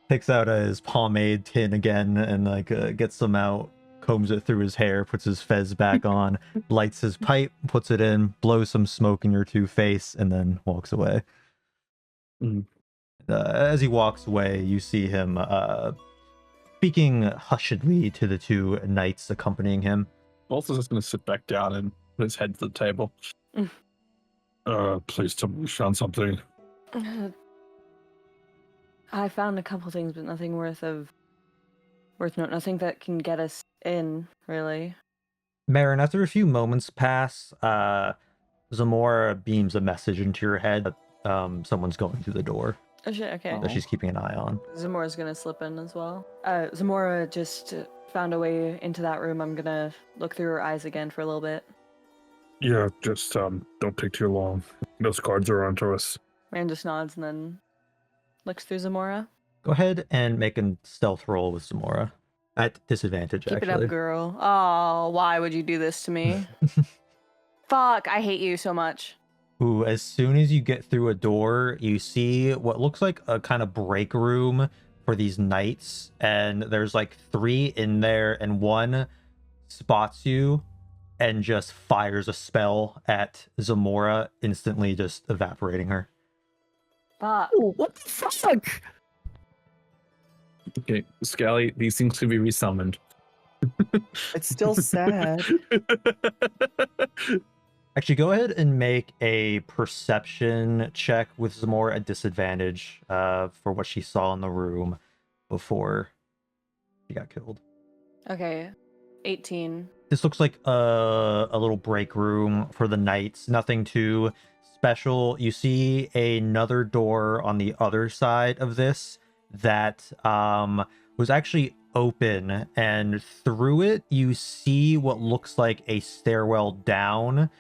Takes out his pomade tin again and gets some out, combs it through his hair, puts his fez back on, lights his pipe, puts it in, blows some smoke in your two face, and then walks away. As he walks away, you see him speaking hushedly to the two knights accompanying him. Balthazar's just going to sit back down and put his head to the table. Please tell me you found something. I found a couple things, but nothing worth note. Nothing that can get us in, really. Mherren, after a few moments pass, Zamora beams a message into your head that someone's going through the door. Oh shit, okay. That she's keeping an eye on. Zamora's gonna slip in as well. Zamora just found a way into that room. I'm gonna look through her eyes again for a little bit. Yeah, just don't take too long. Those cards are onto us. Mherren just nods and then looks through Zamora. Go ahead and make a stealth roll with Zamora. At disadvantage, Keep actually. it up, girl. Oh, why would you do this to me? Fuck, I hate you so much. Ooh, as soon as you get through a door, you see what looks like a kind of break room for these knights, and there's like 3 in there, and one spots you and just fires a spell at Zamora, instantly just evaporating her. Fuck. Ooh, what the fuck? Okay, Scally, these things can be resummoned. It's still sad. Actually, go ahead and make a perception check with Zamora at disadvantage for what she saw in the room before she got killed. Okay, 18. This looks like a little break room for the knights. Nothing too special. You see another door on the other side of this that was actually open, and through it you see what looks like a stairwell down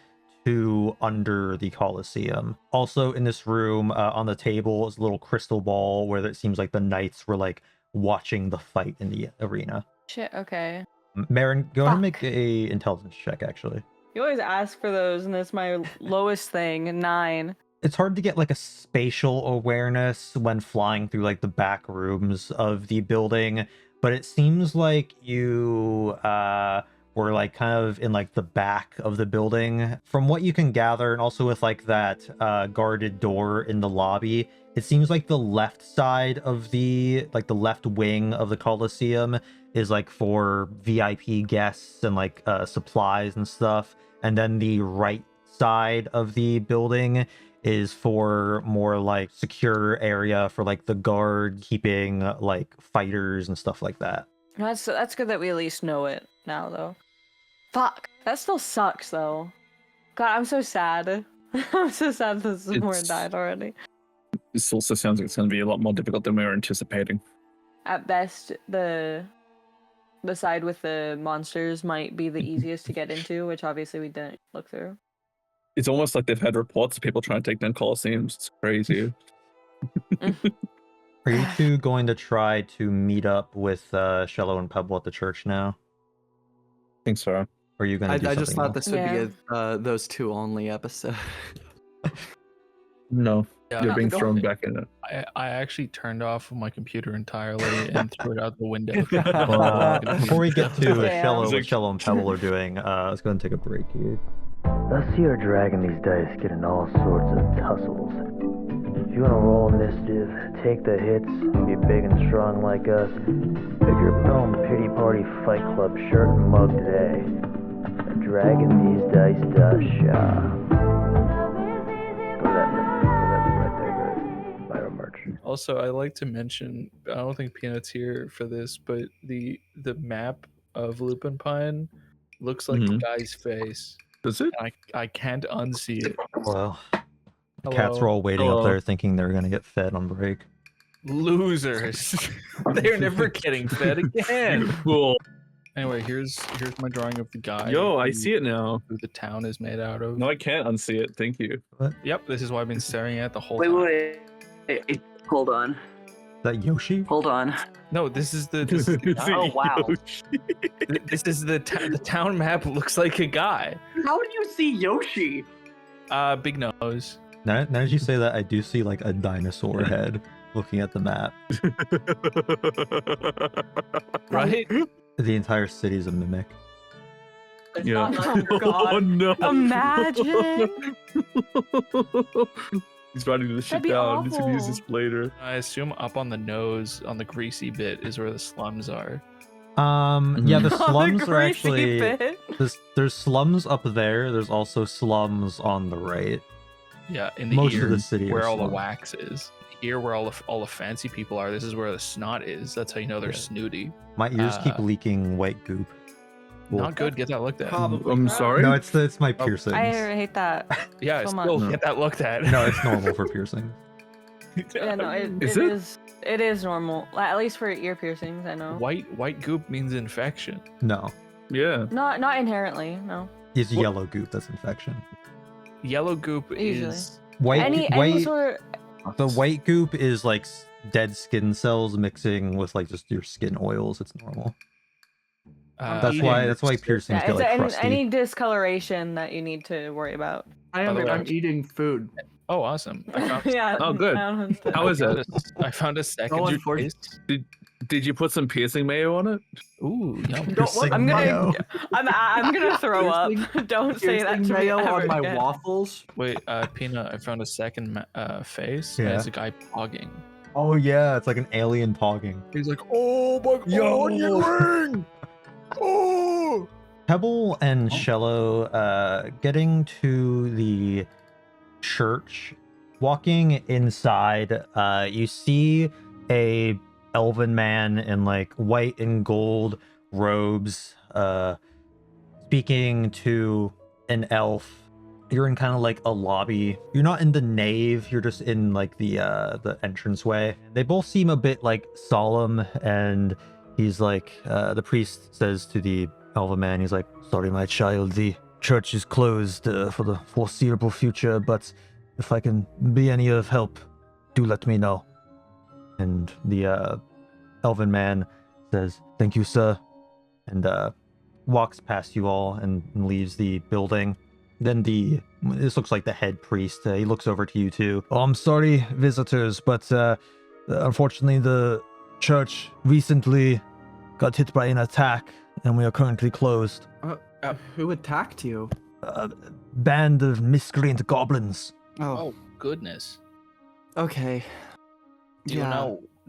to under the Coliseum. Also in this room, on the table is a little crystal ball where it seems like the knights were like watching the fight in the arena. Shit, okay. Mherren, go ahead and make a intelligence check, actually. You always ask for those, and that's my lowest thing, 9. It's hard to get like a spatial awareness when flying through like the back rooms of the building, but it seems like you were like kind of in like the back of the building. From what you can gather, and also with like that guarded door in the lobby, it seems like the left side of the left wing of the Coliseum is like for VIP guests and like supplies and stuff, and then the right side of the building is for more like secure area for like the guard keeping like fighters and stuff like that. That's good that we at least know it now, though. Fuck. That still sucks, though. God, I'm so sad. I'm so sad that Zamora died already. This also sounds like it's going to be a lot more difficult than we were anticipating. At best, the side with the monsters might be the easiest to get into, which obviously we didn't look through. It's almost like they've had reports of people trying to take down Coliseums. It's crazy. Are you two going to try to meet up with Shello and Pebble at the church now? I think so. Or are you going to do I something just thought else? this would be a those two only episode. No, Yeah, you're being thrown back in it. I actually turned off my computer entirely and threw it out the window. Well, before we get to Yeah. what Shello and Pebble are doing, let's go and take a break here. I see our Dragon Deez Dice get in all sorts of tussles. If you want to roll initiative, take the hits, and be big and strong like us, pick your own pity party fight club shirt and mug today at DragonDeezDice.shop. Also, I like to mention, I don't think Peanut's here for this, but the map of Lupin Pine looks like the guy's face. Does it? I can't unsee it. Well, the cats were all waiting up there thinking they were going to get fed on break. Losers. They're never getting fed again. Cool. Anyway, here's my drawing of the guy. Yo, I see it now. Who the town is made out of. No, I can't unsee it. Thank you. What? Yep, this is what I've been staring at the whole time. Wait. Hold on. Is that Yoshi? Hold on. No, this is the guy. Oh, wow. This is the town map looks like a guy. How do you see Yoshi? Big nose. Now that you say that, I do see like a dinosaur head looking at the map. Right? The entire city is a mimic. Yeah. Oh, God. Oh, no. Imagine. He's writing this shit That'd be down. He's gonna use awful. this later. I assume up on the nose, on the greasy bit, is where the slums are. Yeah, the slums are greasy actually bit. there's slums up there. There's also slums on the right. Yeah, in the Most ear, of the city where are all the slums. wax is. Here, where all the fancy people are. This is where the snot is. That's how you know they're snooty. My ears keep leaking white goop. Not good. Get that looked at. I'm sorry. No, it's my piercings. I hate that. Yeah, so still much. get that looked at. No, it's normal for piercings. Yeah, no, it Is it? is normal. At least for ear piercings, I know. White goop means infection. No, Yeah. Not inherently, no. it's yellow goop that's infection. Yellow goop Usually. is White Any sort the white goop is like dead skin cells mixing with like just your skin oils. It's normal. That's why piercings get it's like crusty. any discoloration that you need to worry about. I'm eating food. Oh, awesome! I found, Yeah. Oh, good. I don't know. How is it? I found a second taste. Did you put some piercing mayo on it? Ooh, yum. I'm gonna throw up. Don't say that to me mayo ever on my again. waffles. Wait, Peanut, I found a second face. Yeah. And it's a guy pogging. Oh yeah, it's like an alien pogging. He's like, oh my god, Yo! Oh! Pebble and Shello getting to the church. Walking inside, you see a elven man in like white and gold robes speaking to an elf. You're in kind of like a lobby. You're not in the nave, you're just in like the entranceway. They both seem a bit like solemn, and he's like the priest says to the elven man, he's like, sorry my child, the church is closed for the foreseeable future, but if I can be any of help, do let me know. And the elven man says, thank you, sir, and walks past you all and leaves the building. Then this looks like the head priest. He looks over to you two. Oh, I'm sorry, visitors, but unfortunately the church recently got hit by an attack, and we are currently closed. Who attacked you? A band of miscreant goblins. Oh goodness. Okay. Do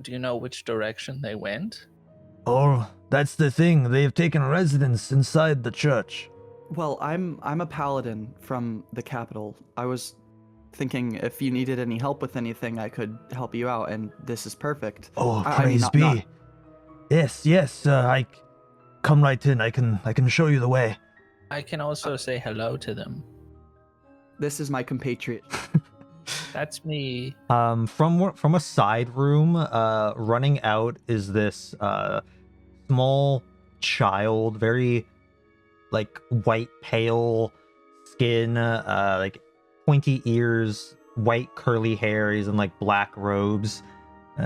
you know which direction they went? Oh, that's the thing. They have taken residence inside the church. Well, I'm a paladin from the capital. I was thinking if you needed any help with anything, I could help you out, and this is perfect. Oh, praise be. Yes, I come right in. I can show you the way. I can also say hello to them. This is my compatriot. That's me. From a side room, running out is this small child, very like white pale skin, like pointy ears, white curly hair. He's in like black robes.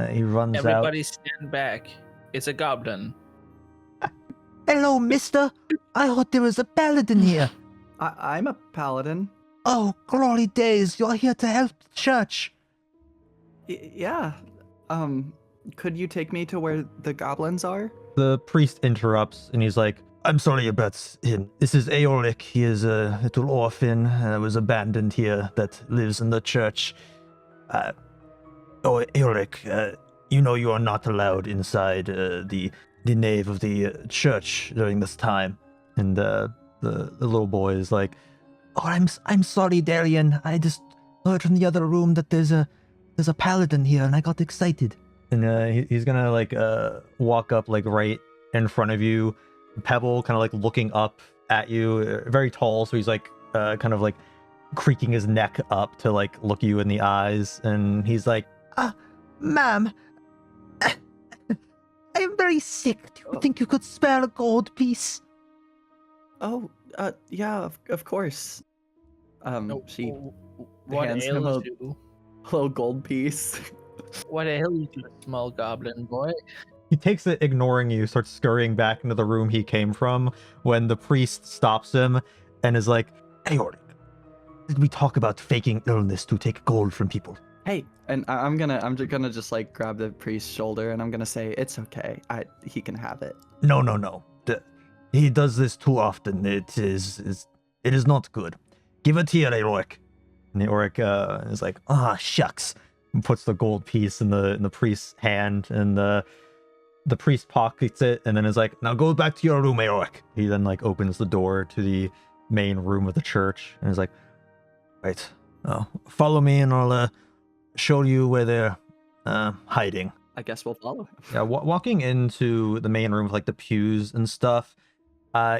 He runs out. Everybody stand back. It's a goblin. Hello, mister. I thought there was a paladin here. I'm a paladin. Oh, glory days. You're here to help the church. Yeah. Could you take me to where the goblins are? The priest interrupts and he's like, I'm sorry about him. This is Aoric. He is a little orphan was abandoned here that lives in the church. Aoric, you know you are not allowed inside the nave of the church during this time. And the little boy is like, oh, I'm sorry, Darian. I just heard from the other room that there's a paladin here, and I got excited. And he's gonna like walk up like right in front of you, Pebble, kind of like looking up at you, very tall, so he's like kind of like creaking his neck up to like look you in the eyes, and he's like, Ma'am, I am very sick. Do you think you could spare a gold piece? Oh, yeah, of course. She what hands him ails a you? little gold piece. What ails you, small goblin boy? He takes it, ignoring you, starts scurrying back into the room he came from when the priest stops him and is like, Aoric, did we talk about faking illness to take gold from people? Hey, and I'm just gonna just like grab the priest's shoulder and I'm gonna say, it's okay. He can have it. No. He does this too often. It is not good. Give it here, Aoric. And Aoric is like, shucks. And puts the gold piece in the priest's hand, and the priest pockets it, and then is like, now go back to your room, Aoric. He then like opens the door to the main room of the church, and is like, right, follow me, and I'll show you where they're hiding. I guess we'll follow him. Yeah, walking into the main room with like the pews and stuff,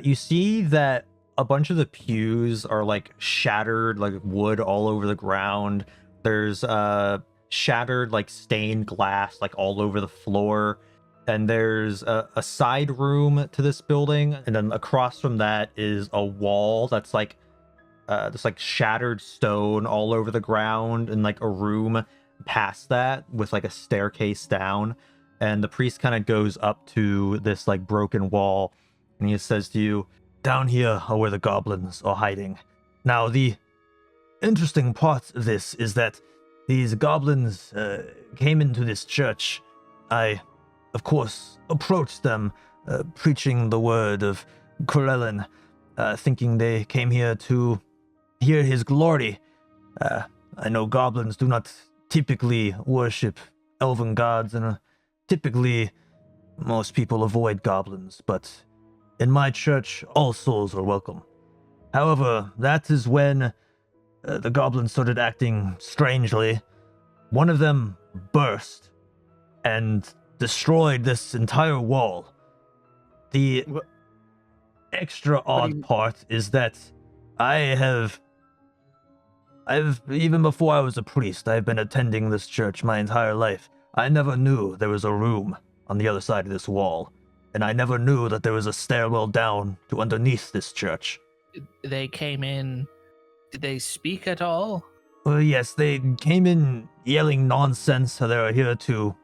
you see that a bunch of the pews are like shattered, like wood all over the ground. There's shattered like stained glass like all over the floor, and there's a side room to this building, and then across from that is a wall that's like this like shattered stone all over the ground, and like a room past that with like a staircase down. And the priest kind of goes up to this like broken wall, and he says to you, down here are where the goblins are hiding. Now the interesting part of this is that these goblins came into this church. I, of course, approached them, preaching the word of Corellin, thinking they came here to hear his glory. I know goblins do not typically worship elven gods, and typically most people avoid goblins, but in my church, all souls are welcome. However, that is when the goblins started acting strangely. One of them burst and destroyed this entire wall. The extra odd part is that I've even before I was a priest, I've been attending this church my entire life. I never knew there was a room on the other side of this wall, and I never knew that there was a stairwell down to underneath this church. They came in. Did they speak at all? Well, yes, they came in yelling nonsense. They were here to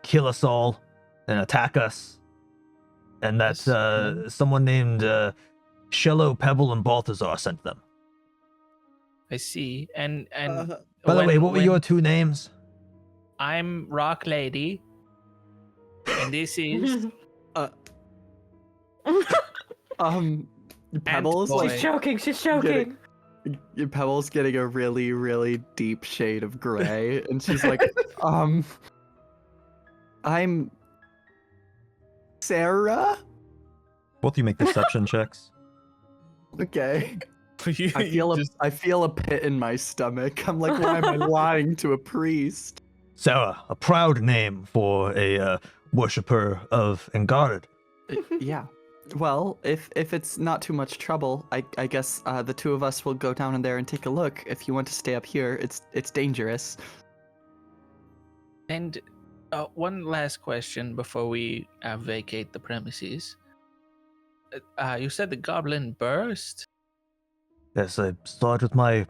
kill us all and attack us. And that someone named Shello, Pebble, and Balthazar sent them. I see. And by the way, what were your two names? I'm Rock Lady, and this is Pebbles. She's choking. Pebble's getting a really, really deep shade of gray, and she's like, I'm Sarah? Both of you make deception checks. Okay. I feel a pit in my stomach. I'm like, why am I lying to a priest? Sarah, a proud name for a worshipper of Engard. Yeah. Well, if it's not too much trouble, I guess the two of us will go down in there and take a look. If you want to stay up here, it's dangerous. And one last question before we vacate the premises. You said the goblin burst? Yes, I saw it with my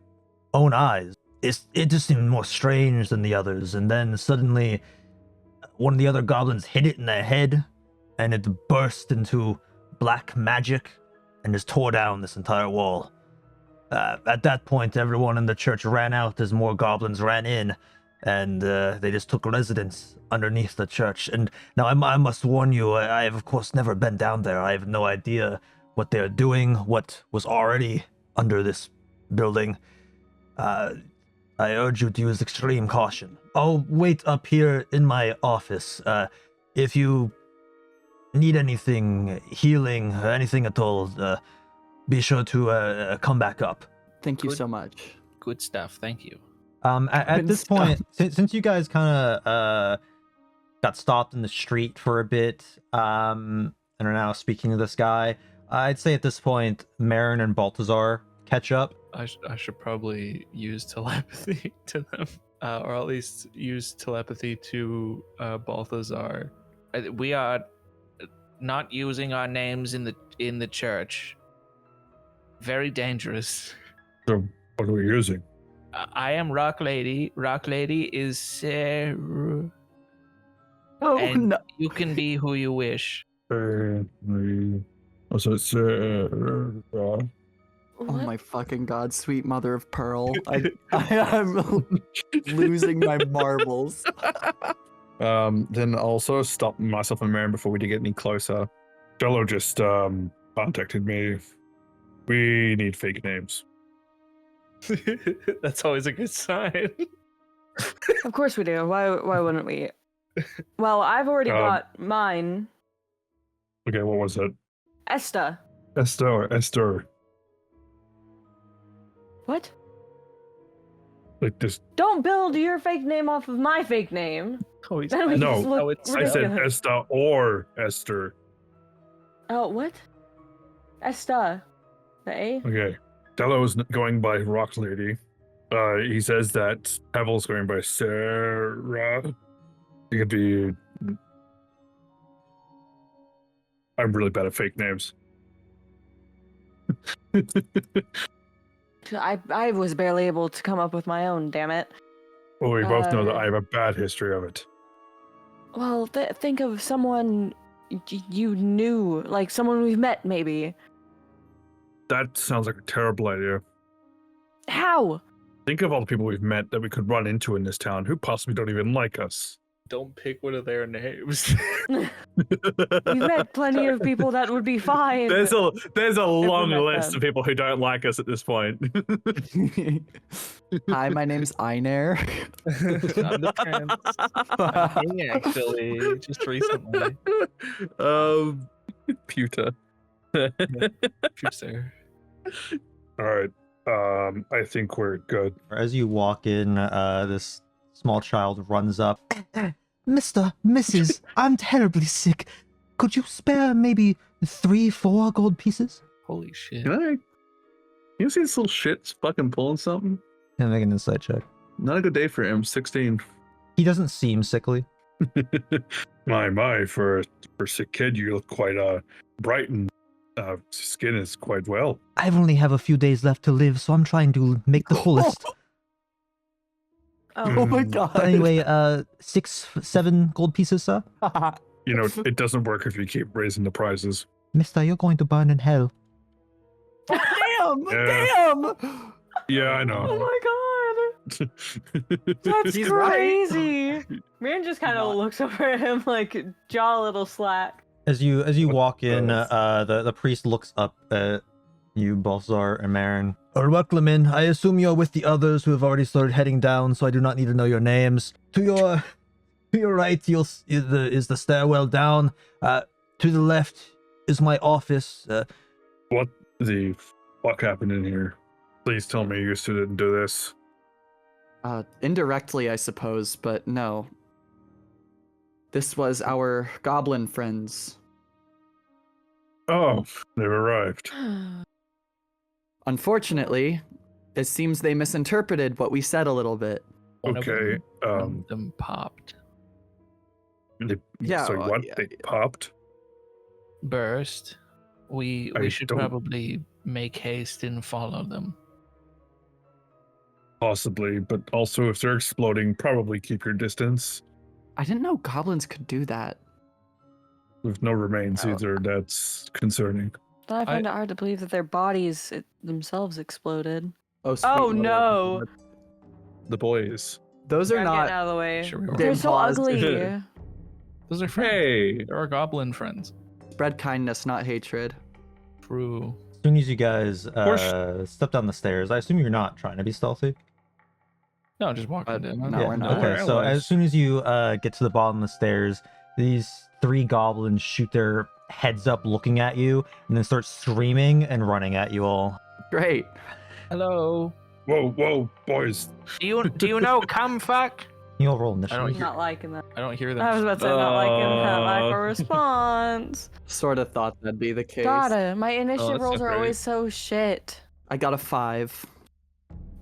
own eyes. It just seemed more strange than the others, and then suddenly one of the other goblins hit it in the head, and it burst into black magic and just tore down this entire wall. At that point, everyone in the church ran out as more goblins ran in, and they just took residence underneath the church. And now I must warn you, I have of course never been down there. I have no idea what they're doing, what was already under this building. I urge you to use extreme caution. I'll wait up here in my office. If you need anything, healing, or anything at all, be sure to come back up. Thank you so much. Good stuff. Thank you. At this point, since you guys kind of got stopped in the street for a bit, and are now speaking to this guy, I'd say at this point, Mherren and Balthazar catch up. I should probably use telepathy to them, or at least use telepathy to Balthazar. We are not using our names in the church. Very dangerous. So what are we using? I am Rock Lady. Rock Lady is Sarah. Oh, and no. You can be who you wish. So it's Oh my fucking god, sweet mother of pearl. I'm losing my marbles. Then also stop myself and Mherren before we get any closer. Shello just contacted me. We need fake names. That's always a good sign. Of course we do. Why wouldn't we? Well, I've already got mine. Okay, what was it? Esta. Esther. What? Like this. Don't build your fake name off of my fake name. Oh, no, I said Esta or Esther. Oh, what? Esta. The A? Okay. Dello is going by Rock Lady. He says that Pebble's going by Sarah. It could be. I'm really bad at fake names. I was barely able to come up with my own, damn it. Well, we both know that I have a bad history of it. Well, think of someone you knew, like someone we've met, maybe. That sounds like a terrible idea. How? Think of all the people we've met that we could run into in this town who possibly don't even like us. Don't pick one of their names. We've met plenty of people that would be fine. There's a long list of people who don't like us at this point. Hi, my name's Einer. I'm the trans. Me, actually, just recently. Pewter. Pewter. All right. I think we're good. As you walk in, this small child runs up. Mr., Mrs., I'm terribly sick. Could you spare maybe 3-4 gold pieces? Holy shit. You see this little shit's fucking pulling something? And make an insight check. Not a good day for him. 16. He doesn't seem sickly. My, for a sick kid, you look quite bright and skin is quite well. I only have a few days left to live, so I'm trying to make the fullest. Oh my god. But anyway, 6-7 gold pieces, sir? You know, it doesn't work if you keep raising the prices. Mister, you're going to burn in hell. Damn! Yeah. Damn! Yeah, I know. Oh my god. That's He's crazy. Mherren just kind of looks over at him like jaw a little slack. As you walk in, the priest looks up at you, Balthazar and Mherren. Welcome in. I assume you're with the others who have already started heading down, so I do not need to know your names. To your right, is the stairwell down. To the left is my office. What the fuck happened in here? Please tell me you two didn't do this. Indirectly, I suppose, but no. This was our goblin friends. Oh, they've arrived. Unfortunately, it seems they misinterpreted what we said a little bit. One Okay. of them popped. Yeah, So what? They popped? Burst. We I should don't- probably make haste and follow them. Possibly, but also if they're exploding, probably keep your distance. I didn't know goblins could do that. With no remains Oh. either, that's concerning. But I find it hard to believe that their bodies themselves exploded. Oh, sweet Oh Lord. no! The boys. Those are I'm not. getting out of the way. Sure we were. They're so paused. ugly. Those are friends. Hey, They're our goblin friends. Spread kindness, not hatred. True. As soon as you guys course. step down the stairs, I assume you're not trying to be stealthy. No, just walk But in. no, we're not. Okay, so as soon as you get to the bottom of the stairs, these 3 goblins shoot their heads up looking at you and then start screaming and running at you all. Great. Hello. Whoa, boys. Do you know come fuck? You all roll I don't initiative. hear. Not liking that. I don't hear them. I was about to say not liking that lack of response. Sort of thought that'd be the case. Gotta, my initiative that's rolls not are great. always so shit. I got a 5.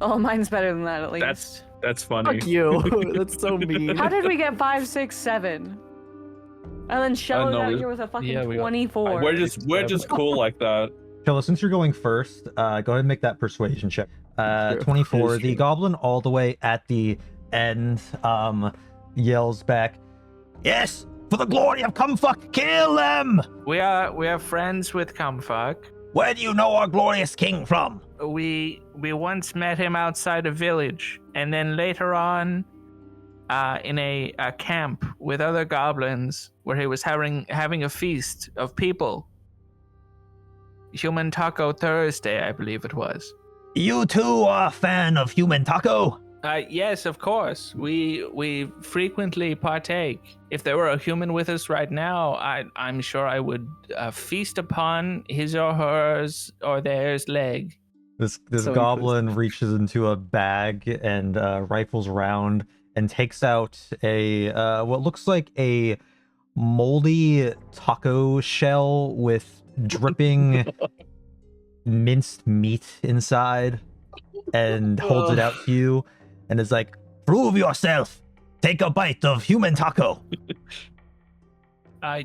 Oh, mine's better than that at least. That's funny. Fuck you. That's so mean. How did we get 5, 6, 7? And then Shello's no, out we- here with a fucking yeah, we got- 24. We're just cool like that. Shello, since you're going first, go ahead and make that persuasion check. 24. The goblin all the way at the end yells back, "Yes, for the glory of Cumfuck, kill them! We are friends with Cumfuck. Where do you know our glorious king from? We once met him outside a village, and then later on, in a camp with other goblins, where he was having a feast of people. Human Taco Thursday, I believe it was. You too are a fan of human taco? Yes, of course. We frequently partake. If there were a human with us right now, I'm sure I would feast upon his or hers or theirs leg. This So goblin reaches into a bag and rifles around and takes out a what looks like a moldy taco shell with dripping minced meat inside and holds it out to you and is like, Prove yourself. Take a bite of human taco.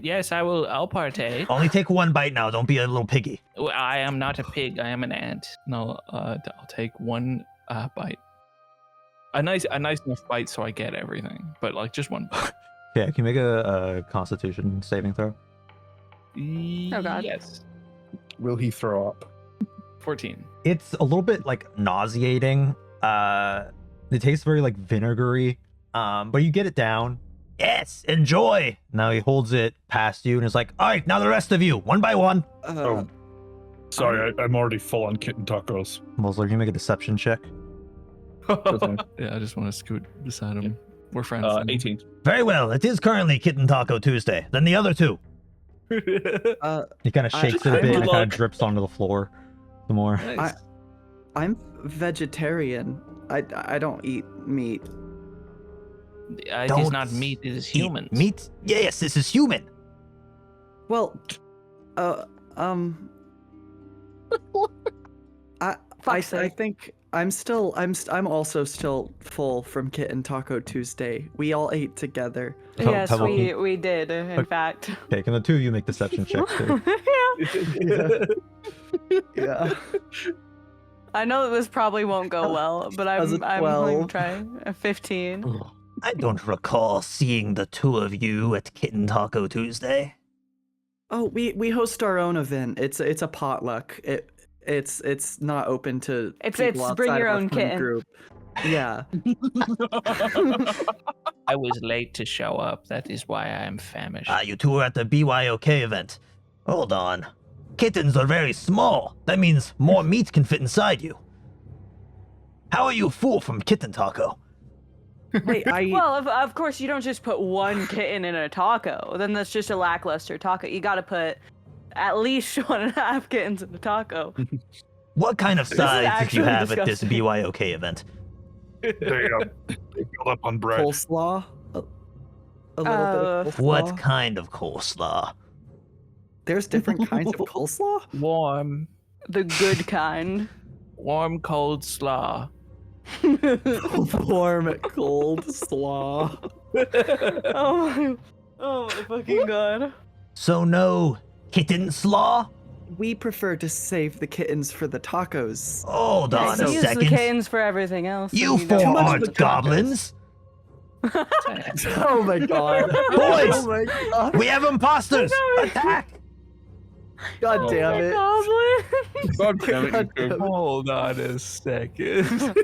Yes, I'll partake. Only take one bite now. Don't be a little piggy. I am not a pig. I am an ant. No, I'll take one bite. A nice enough bite so I get everything, but like just one bite. yeah, can you make a Constitution saving throw? Oh, God. Yes. Will he throw up? 14. It's a little bit like nauseating. It tastes very like vinegary, but you get it down. Yes, enjoy. Now he holds it past you and is like, all right, now the rest of you, one by one. Oh, sorry, I'm already full on kitten tacos. Muzzler, can you make a deception check? Yeah, I just want to scoot beside him. We're friends. 18. Very well. It is currently Kitten Taco Tuesday. Then the other 2. He kind of shakes it a bit and it kind of drips onto the floor some more. Nice. I'm vegetarian. I don't eat meat. It is not meat, it is human. Meat? Yes, this is human. Well, I think I'm also still full from Kitten Taco Tuesday. We all ate together. Yes, Pebble, we did, in fact. Okay, can the two of you make deception checks too? Yeah. I know that this probably won't go well, but I'm going to 12. try. A 15. I don't recall seeing the 2 of you at Kitten Taco Tuesday. Oh, we host our own event. It's a potluck. It's not open to It's people bring outside your of our own friend kitten. group. Yeah. I was late to show up. That is why I am famished. You 2 are at the BYOK event. Hold on. Kittens are very small. That means more meat can fit inside you. How are you full from Kitten Taco? Hey, Well, of course, you don't just put one kitten in a taco. Then that's just a lackluster taco. You got to put at least 1.5 kittens in a taco. What kind of This is sides did you actually have at this disgusting. BYOK event? They build up on bread. Coleslaw. A little bit of coleslaw. What kind of coleslaw? There's different kinds of coleslaw? Warm. The good kind. Warm, cold slaw. Warm, cold slaw. Oh my fucking god. So no kitten slaw? We prefer to save the kittens for the tacos. Hold on We a use the second. kittens for everything else. You and we don't- four much for aren't the tacos. goblins. Oh my god. Boys! Oh my god. We have imposters! Attack! God damn it. Goblin. God damn it, God you damn it. Hold on a second.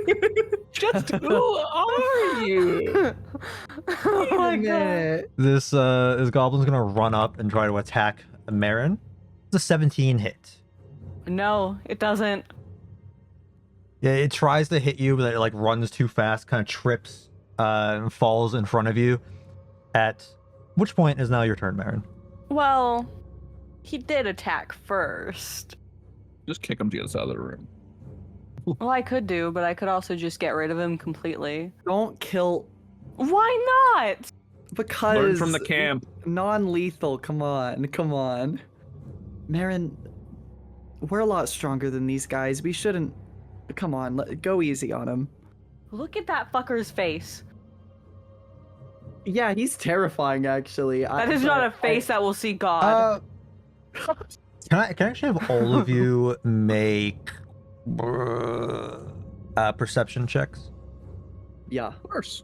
Just who are you? Oh my god. This goblin's gonna run up and try to attack Mherren. It's a 17 hit. No, it doesn't. Yeah, it tries to hit you, but it like runs too fast, kind of trips, and falls in front of you. At which point is now your turn, Mherren. Well, he did attack first. Just kick him to the other side of the room. Well, I could do, but I could also just get rid of him completely. Don't kill Why not? because Learn from the camp. non-lethal. Come on. Mherren, we're a lot stronger than these guys. We shouldn't. Come on, go easy on him. Look at that fucker's face. Yeah, he's terrifying, actually. That is not a face that will see God. Can I actually have all of you make perception checks? Yeah. Of course.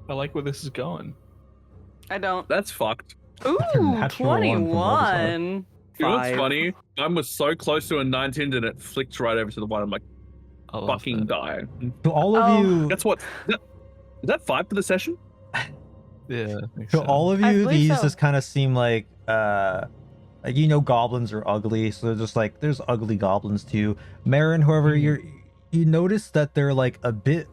I like where this is going. I don't. That's fucked. Ooh, Natural one from Balthazar. 21. You know what's Five. funny? Mine was so close to a 19 that it flicked right over to the one. I'm like, I love fucking that. die. So all of Oh. you, That's what. Is that 5 for the session? Yeah. I think so so. all of I you, believe these so. just kind of seem like goblins are ugly, so they're just like there's ugly goblins too. Mherren, however, you notice that they're like a bit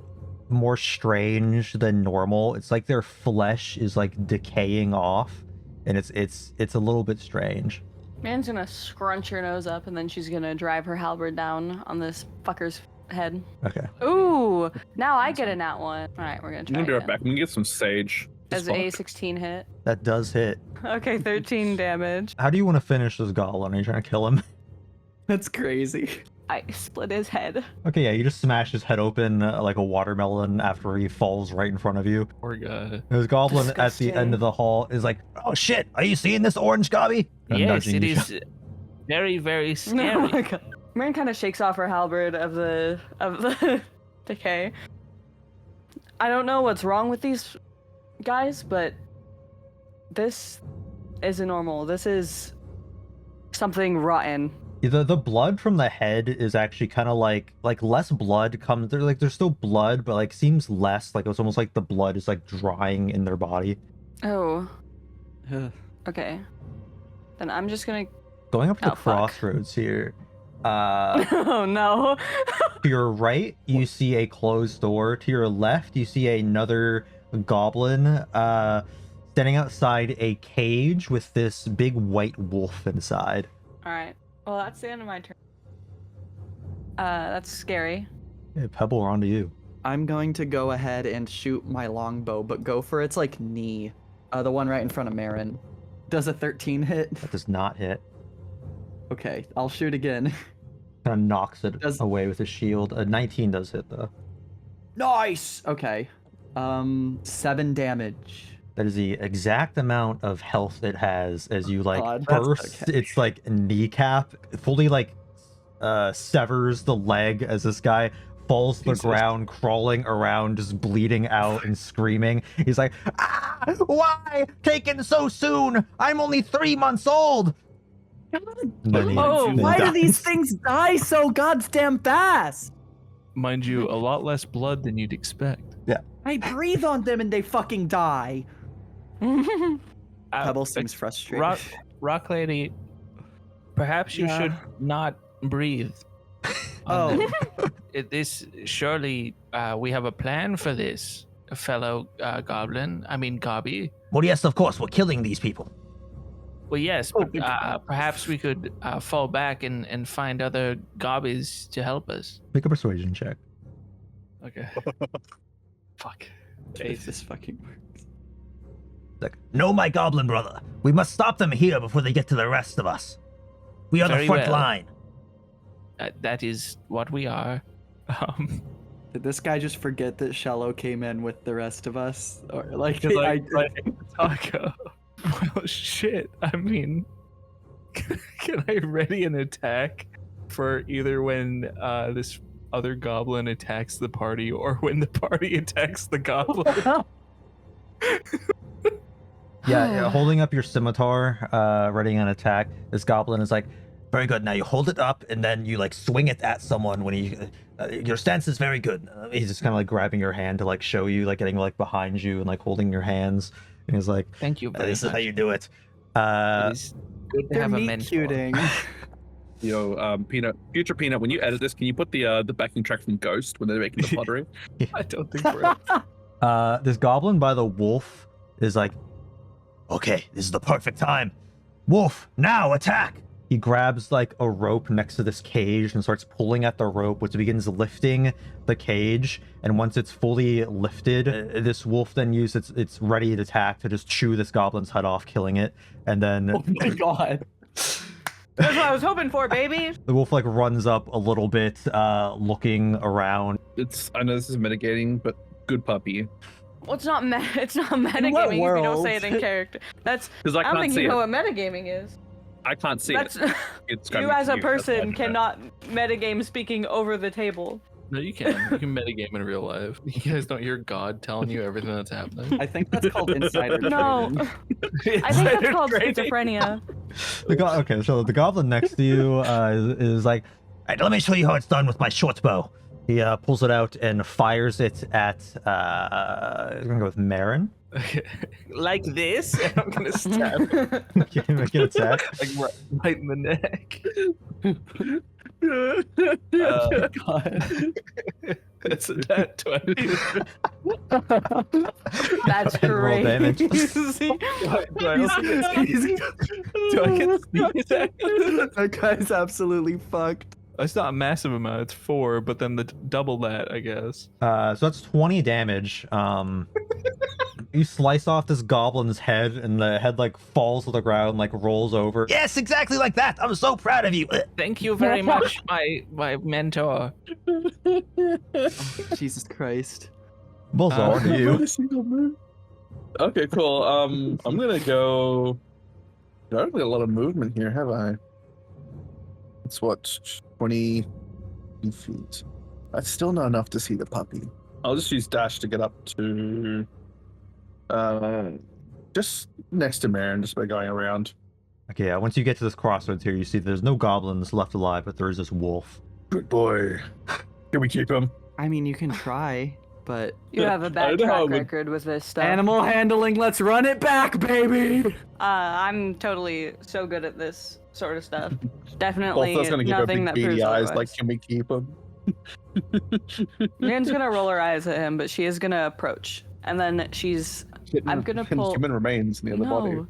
more strange than normal. It's like their flesh is like decaying off, and it's a little bit strange. Man's gonna scrunch her nose up and then she's gonna drive her halberd down on this fucker's head. Okay. Ooh, now I get a nat one. Alright, we're gonna I'm try gonna be right again. back. I'm gonna get some sage. As Fuck. a 16 hit. That does hit. Okay, 13 damage. How do you want to finish this goblin? Are you trying to kill him? That's crazy. I split his head. Okay, yeah, you just smash his head open like a watermelon after he falls right in front of you. Poor guy. This goblin at the Disgusting. end of the hall is like, "Oh shit, are you seeing this orange gobby?" And Yes, nudging it you. is very, very Oh scary. my god. Mherren kind of shakes off her halberd of the decay. I don't know what's wrong with these guys, but this isn't normal. This is something rotten. The blood from the head is actually kind of like less blood comes. There's still blood, but like seems less. Like it's almost like the blood is like drying in their body. Oh, Ugh. okay. Then I'm just gonna. Going up to the Oh, fuck. crossroads here. Oh no. To your right, you see a closed door. To your left, you see another goblin standing outside a cage with this big white wolf inside. All right. Well, that's the end of my turn. That's scary. Hey, Pebble, we're on to you. I'm going to go ahead and shoot my longbow, but go for its like knee. The one right in front of Mherren. Does a 13 hit? That does not hit. Okay, I'll shoot again. Kind of knocks it Does- away with his shield. A 19 does hit though. Nice! Okay. 7 damage. That is the exact amount of health it has as you like God, that's burst okay. its like kneecap, fully like severs the leg as this guy falls to the Jesus. ground, crawling around, just bleeding out and screaming. He's like, "Ah, why taken so soon? I'm only 3 months old." And then he Why do dies. these things die so goddamn fast? Mind you, a lot less blood than you'd expect. I breathe on them and they fucking die. Pebble Uh, seems frustrated. Rock Lady, perhaps you Yeah. should not breathe. Oh. This surely we have a plan for this, fellow goblin. I mean, Gobby. Well, yes, of course, we're killing these people. Well, yes, but perhaps we could fall back and find other gobbies to help us. Make a persuasion check. Okay. Fuck. If this fucking works. Like, no, my goblin brother. We must stop them here before they get to the rest of us. We are Very the front well. line. That is what we are. Did this guy just forget that Shello came in with the rest of us? Or like, Taco. Well, shit. I mean, can I ready an attack for either when this other goblin attacks the party or when the party attacks the goblin? Yeah, holding up your scimitar, readying an attack. This goblin is like, very good. Now you hold it up and then you like swing it at someone when he. Your stance is very good. He's just kind of like grabbing your hand to like show you, like getting like behind you and like holding your hands. And he's like, "Thank you very This is much. how you do it." It is good to They're have a meat mentor. cuting. Yo, Peanut, future Peanut, when you edit this, can you put the backing track from Ghost when they're making the pottery? I don't think we're. This goblin by the wolf is like, Okay, this is the perfect time. wolf, now attack! He grabs like a rope next to this cage and starts pulling at the rope, which begins lifting the cage. And once it's fully lifted, this wolf then uses its ready to attack to just chew this goblin's head off, killing it. And then Oh my god. That's what I was hoping for, baby. the wolf like runs up a little bit, looking around. I know this is mitigating, but good puppy. Well, it's not metagaming if you don't world? say it in character. That's 'Cause I I don't can't think see you know it. what metagaming is. I can't see That's it. It's you as a person cannot metagame speaking over the table. No, you can. You can metagame in real life. You guys don't hear God telling you everything that's happening. I think that's called insider No, trading. I think that's called schizophrenia. Okay, so the goblin next to you is like, All right, let me show you how it's done with my short bow. he pulls it out and fires it at, I'm gonna go with Mherren. Like this, and I'm gonna stab him. Make an attack. Like right in the neck. God. That's a nat 20. That's Roll great. damage. Do I get sneak attack? That guy's absolutely fucked. It's not a massive amount. It's 4, but then the double that, I guess. So that's 20 damage. You slice off this goblin's head, and the head like falls to the ground, like rolls over. Yes, exactly like that. I'm so proud of you. Thank you very much, my mentor. Jesus Christ. Balthazar, to you. Okay, cool. I'm gonna go. I don't have a lot of movement here, have I? It's what, 20 feet. That's still not enough to see the puppy. I'll just use dash to get up to just next to Mherren, just by going around. Okay, once you get to this crossroads here, you see there's no goblins left alive, but there is this wolf. Good boy. Can we keep him? I mean, you can try, but You have a I bad know, track but- record with this stuff. animal handling, let's run it back, baby. I'm totally so good at this sort of stuff. Definitely Balthazar's gonna give her nothing big that beady proves eyes, otherwise. like, can we keep him? Miriam's gonna roll her eyes at him, but she is gonna approach, and then she's. I'm gonna pull. Human remains in the other body. No.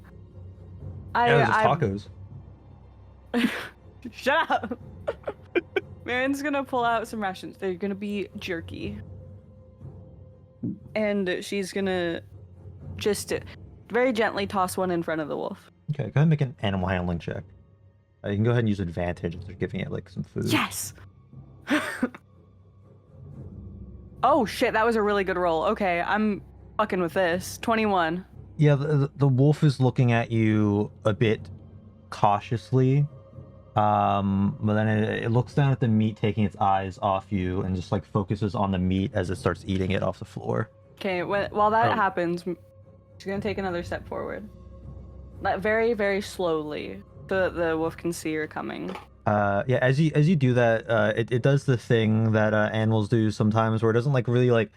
Yeah, there's tacos. Shut up. Miriam's gonna pull out some rations. They're gonna be jerky, and she's gonna just very gently toss one in front of the wolf. Okay, go ahead and make an animal handling check. You can go ahead and use advantage if they're giving it like some food. Yes. Oh shit, that was a really good roll. Okay, I'm fucking with this. 21. Yeah, the wolf is looking at you a bit cautiously, but then it looks down at the meat, taking its eyes off you, and just like focuses on the meat as it starts eating it off the floor. Okay, while that Oh. happens, she's gonna take another step forward. Like very, very slowly, so that the wolf can see her coming. Yeah, as you do that, it does the thing that animals do sometimes, where it doesn't like really like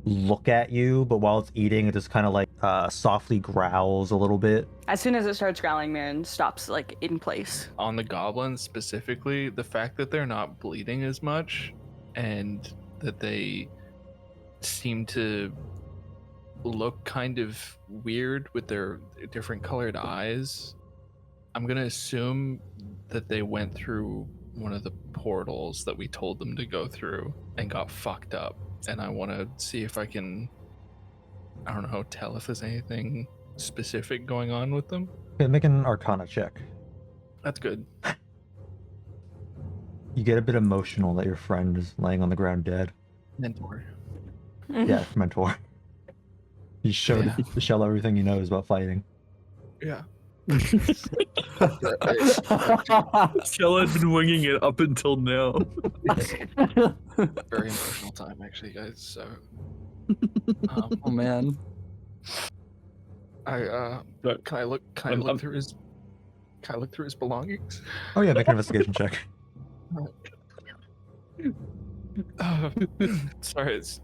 look at you, but while it's eating, it just kind of like softly growls a little bit. As soon as it starts growling, Mherren stops like in place. On the goblins specifically, the fact that they're not bleeding as much and that they seem to look kind of weird with their different colored eyes, I'm gonna assume that they went through one of the portals that we told them to go through and got fucked up. And I want to see if I can I don't know, tell if there's anything specific going on with them. Okay, make an Arcana check. That's good. You get a bit emotional that your friend is laying on the ground dead. Mentor. Yeah, mentor. You showed Shello everything he knows about fighting. Yeah. Shello had been winging it up until now. Very emotional time, actually, guys. So, Oh man. Can I look through his? Can I look through his belongings? Oh yeah, make an investigation check. Sorry, it's.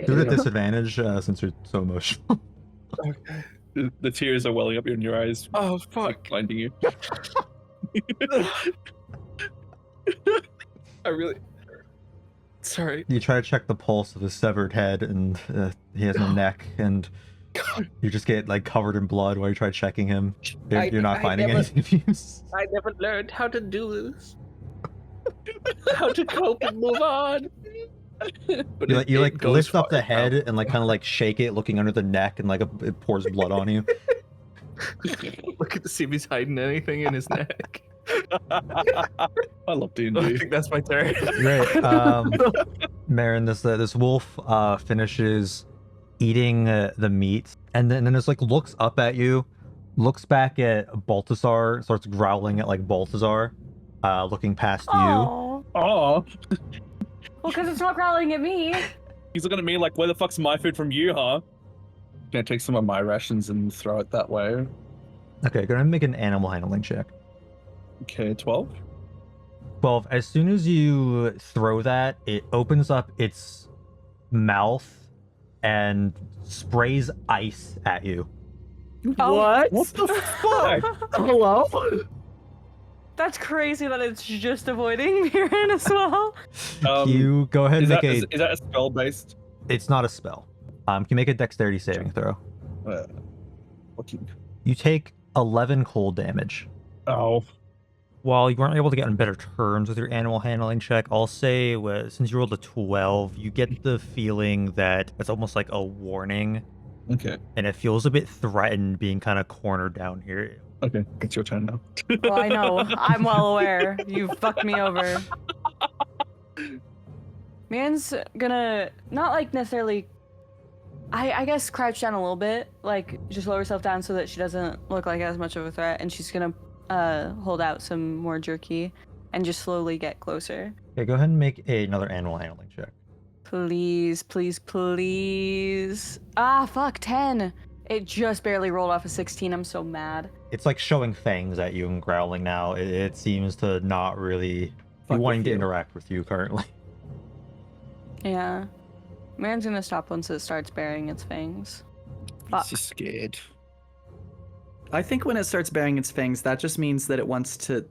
Do it at disadvantage since you're so emotional. Okay. The tears are welling up in your eyes. Oh fuck! Like blinding you. I really. Sorry. You try to check the pulse of his severed head, and he has no neck, and you just get like covered in blood while you try checking him. You're not finding anything. I never learned how to do this. How to cope and move on. But you lift up the head and like kind of like shake it, looking under the neck, and like it pours blood on you. Look at to see if he's hiding anything in his neck. I love D&D. I think that's my turn. Great. Mherren, this wolf finishes eating the meat, and then just like looks up at you, looks back at Balthazar, starts growling at like Balthazar, looking past you. Oh. Well, because it's not growling at me. He's looking at me like, where the fuck's my food from you, huh? Can I take some of my rations and throw it that way? Okay, gonna make an animal handling check. Okay, 12. 12. As soon as you throw that, it opens up its mouth and sprays ice at you. What? What the fuck? Hello? That's crazy that it's just avoiding Mherren as well. You go ahead and make is that a spell based? It's not a spell. Can you make a dexterity saving throw? Okay. You take 11 cold damage. Oh. While you weren't able to get on better terms with your animal handling check, I'll say since you rolled a 12, you get the feeling that it's almost like a warning. Okay. And it feels a bit threatened being kind of cornered down here. Okay, it's your turn now. Well, I know. I'm well aware. You fucked me over. Man's gonna not like necessarily, I guess, crouch down a little bit, like just lower herself down so that she doesn't look like as much of a threat, and she's gonna hold out some more jerky and just slowly get closer. Okay, go ahead and make another animal handling check. Please, please, please. Ah, fuck, 10. It just barely rolled off a 16. I'm so mad. It's like showing fangs at you and growling now. It seems to not really be wanting to interact with you currently. Yeah. Mherren's gonna stop once it starts baring its fangs. Fuck. She's scared. I think when it starts baring its fangs, that just means that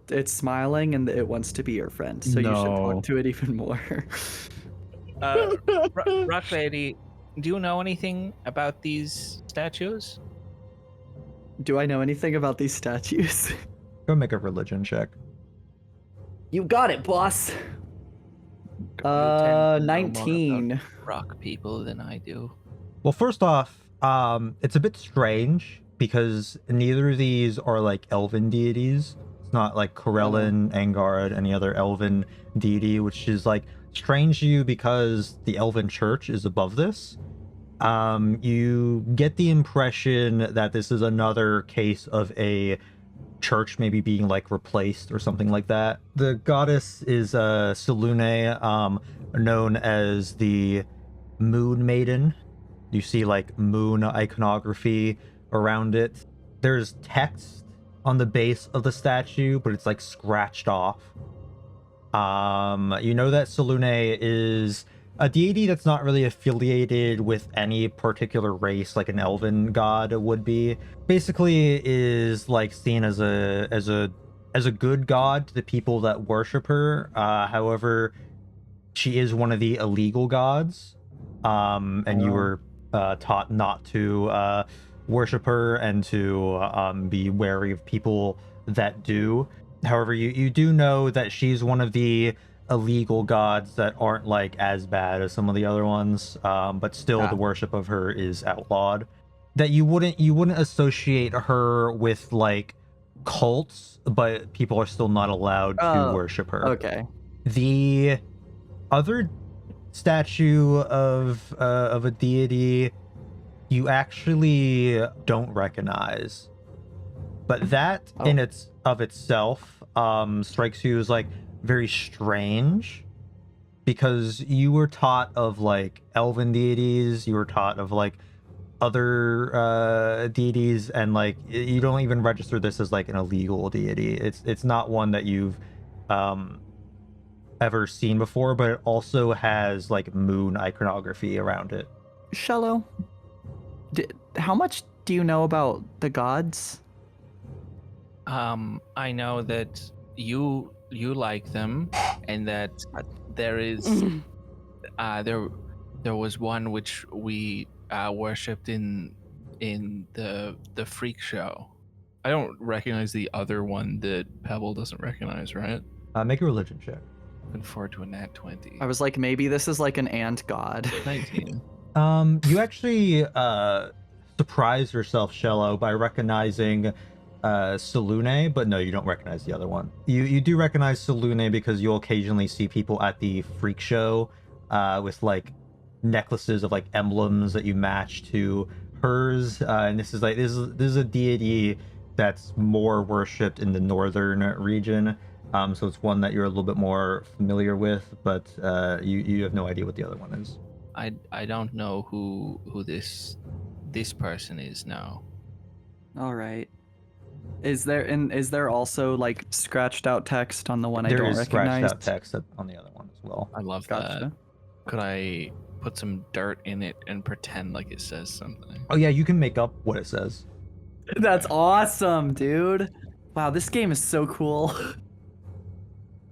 it's smiling and that it wants to be your friend. So you should talk to it even more. Rock Lady, do you know anything about these statues? Do I know anything about these statues? Go make a religion check. You got it, boss. 19. Rock people than I do. Well, first off, it's a bit strange because neither of these are like elven deities. It's not like Corellin, Angard, any other elven deity, which is like strange to you because the elven church is above this. You get the impression that this is another case of a church maybe being like replaced or something like that. The goddess is Selune, known as the Moon Maiden. You see like moon iconography around it. There's text on the base of the statue, but it's like scratched off. You know that Selune is a deity that's not really affiliated with any particular race like an elven god would be. Basically is like seen as a good god to the people that worship her. However, she is one of the illegal gods. And you were taught not to worship her and to be wary of people that do. However, you do know that she's one of the illegal gods that aren't like as bad as some of the other ones, but still the worship of her is outlawed. that you wouldn't associate her with like cults, but people are still not allowed to worship her. Okay. The other statue of a deity you actually don't recognize, but that in itself strikes you as like very strange, because you were taught of like elven deities, you were taught of like other deities, and like you don't even register this as like an illegal deity. It's not one that you've ever seen before, but it also has like moon iconography around it. Shello, how much do you know about the gods? I know that you like them, and that there is there was one which we worshipped in the freak show. I don't recognize the other one that Pebble doesn't recognize, right? Make a religion check. Looking forward to a nat 20. I was like, maybe this is like an ant god. 19. You actually surprise yourself, Shello, by recognizing Selune, but no, you don't recognize the other one. You do recognize Selune because you'll occasionally see people at the freak show with like necklaces of like emblems that you match to hers, and this is a deity that's more worshipped in the northern region, so it's one that you're a little bit more familiar with, but you have no idea what the other one is. I don't know who this person is now. All right. Is there also like scratched out text on the one I don't recognize? There is scratched out text on the other one as well. I love that. Could I put some dirt in it and pretend like it says something? Oh yeah, you can make up what it says. That's awesome, dude. Wow, this game is so cool.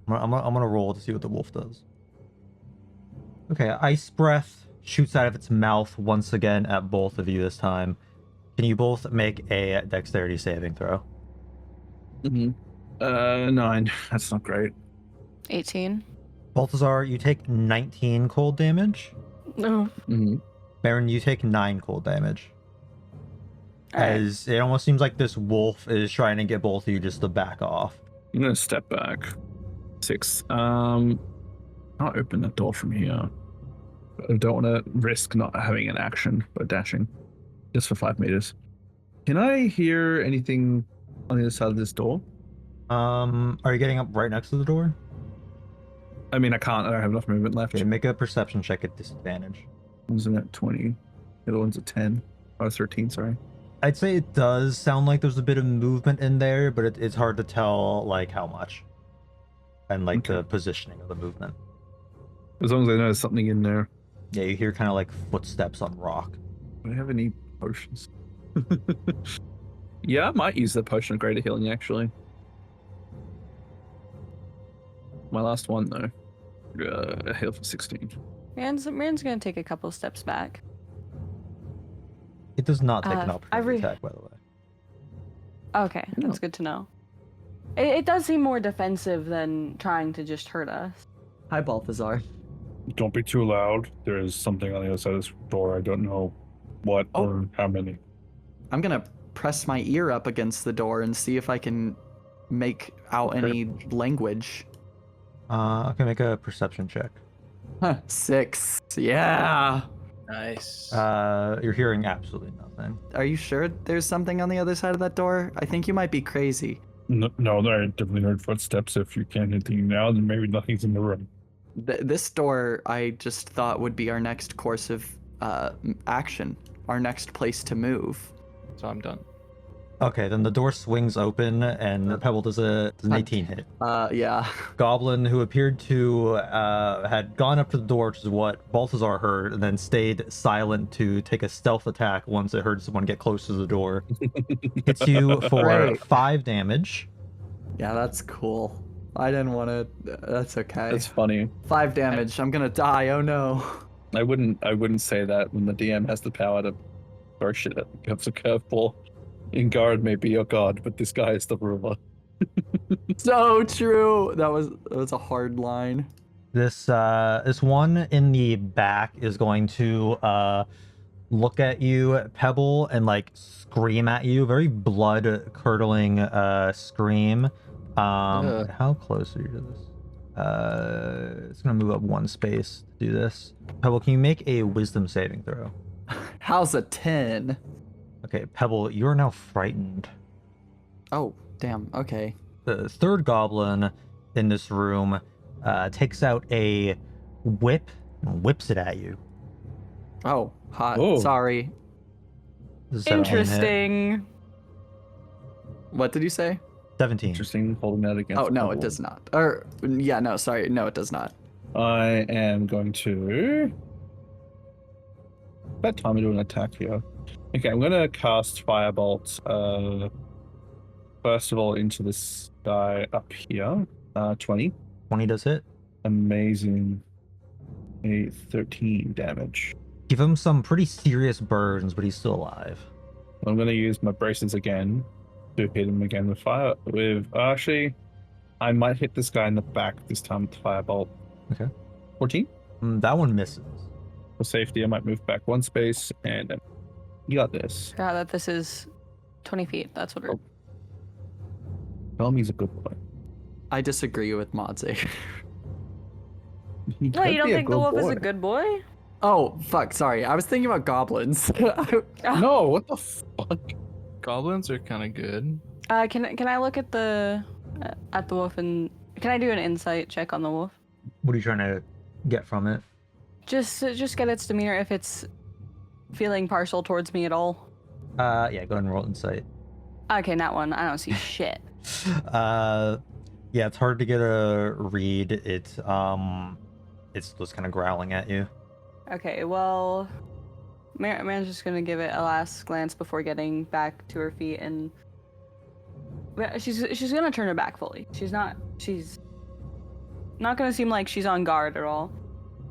I'm gonna roll to see what the wolf does. Okay, ice breath shoots out of its mouth once again at both of you this time. Can you both make a dexterity saving throw? 9. That's not great. 18. Balthazar, you take 19 cold damage. No. Mherren, you take 9 cold damage. As it almost seems like this wolf is trying to get both of you just to back off. I'm gonna step back. 6. I'll open the door from here. I don't want to risk not having an action by dashing. Just for 5 meters. Can I hear anything on the other side of this door? Are you getting up right next to the door? I mean, I can't. I don't have enough movement left. Okay, make a perception check at disadvantage. One's at 20. The other one's at 10. Oh, 13, sorry. I'd say it does sound like there's a bit of movement in there, but it's hard to tell like how much. And like the positioning of the movement. As long as I know there's something in there. Yeah, you hear kind of like footsteps on rock. Do I have any potions? Yeah, I might use the potion of greater healing actually. My last one though. Heal for 16. Mherren's gonna take a couple steps back. It does not take an opportunity attack, by the way. Okay, that's good to know. It does seem more defensive than trying to just hurt us. Hi, Balthazar. Don't be too loud. There is something on the other side of this door. I don't know what or how many. I'm gonna press my ear up against the door and see if I can make out any language. Okay, make a perception check. 6. Yeah. Nice. You're hearing absolutely nothing. Are you sure there's something on the other side of that door? I think you might be crazy. No, I definitely heard footsteps. If you can't hear anything now, then maybe nothing's in the room. This door, I just thought would be our next course of action, our next place to move. So I'm done. Okay, then the door swings open and Pebble does an 18 hit. Yeah. Goblin, who appeared to had gone up to the door, which is what Balthazar heard, and then stayed silent to take a stealth attack once it heard someone get close to the door. Hits you for 5 damage. Yeah, that's cool. I didn't want to. That's okay. That's funny. 5 damage. I'm gonna die. Oh no. I wouldn't say that when the DM has the power to throw shit at the curveball. In guard may be your god, but this guy is the ruler. So true. That was a hard line. This one in the back is going to look at you, Pebble, and like scream at you. Very blood curdling scream. How close are you to this? It's gonna move up one space to do this. Pebble, can you make a wisdom saving throw? How's a 10? Okay, Pebble, you are now frightened. Oh, damn. Okay. The third goblin in this room takes out a whip and whips it at you. Oh, hot. Whoa. Sorry. This is a 17 hit. Interesting. What did you say? 17. Interesting, holding that against. Oh, no, Pebble. it does not. Or, yeah, no, sorry. No, it does not. I am going to. That time to do an attack here. Okay, I'm gonna cast Firebolt. First of all, into this guy up here. 20. 20 does hit. Amazing. A 13 damage. Give him some pretty serious burns, but he's still alive. I'm gonna use my braces again to hit him again with fire. Actually, I might hit this guy in the back this time with Firebolt. Okay. 14. That one misses. For safety, I might move back one space, and you got this. Forgot that this is 20 feet. That's what we're. Tell me he's a good boy. I disagree with Modze. He No, could you don't be a think the good wolf is boy. a good boy? Oh, fuck, sorry. I was thinking about goblins. No, what the fuck? Goblins are kind of good. Can I look at the wolf and can I do an insight check on the wolf? What are you trying to get from it? Just get its demeanor if it's feeling partial towards me at all. Yeah, go ahead and roll insight. Okay, not one. I don't see shit. Yeah, it's hard to get a read. It's just kind of growling at you. Okay, well, Mherren's just gonna give it a last glance before getting back to her feet, and she's gonna turn her back fully. She's not gonna seem like she's on guard at all,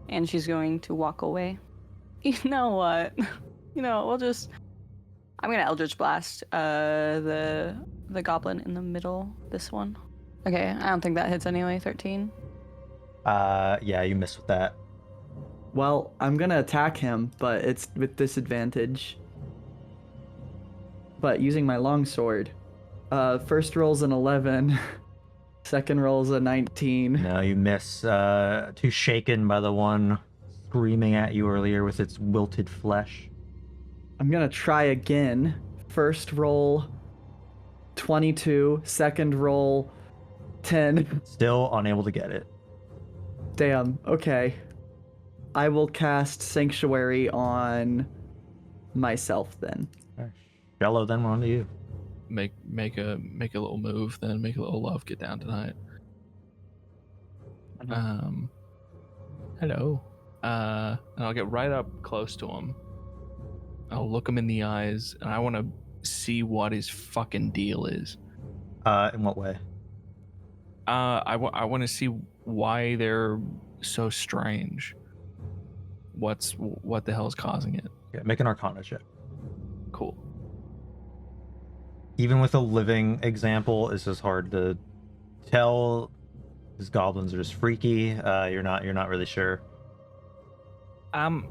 and she's going to walk away. You know what? I'm gonna Eldritch Blast the goblin in the middle. This one. Okay, I don't think that hits anyway. 13. Yeah, you missed with that. Well, I'm gonna attack him, but it's with disadvantage. But using my longsword. First roll's an 11. Second roll's a 19. No, you miss. Too shaken by the one screaming at you earlier with its wilted flesh. I'm gonna try again. First roll 22. Second roll 10. Still unable to get it. Damn, okay. I will cast Sanctuary on myself then. Shello, then we're on to you. Make a little move, then make a little love get down tonight. Hello. And I'll get right up close to him. I'll look him in the eyes, and I want to see what his fucking deal is. In what way? I want to see why they're so strange. What the hell is causing it? Yeah, make an Arcana check. Cool. Even with a living example, it's just hard to tell. These goblins are just freaky. You're not really sure. I'm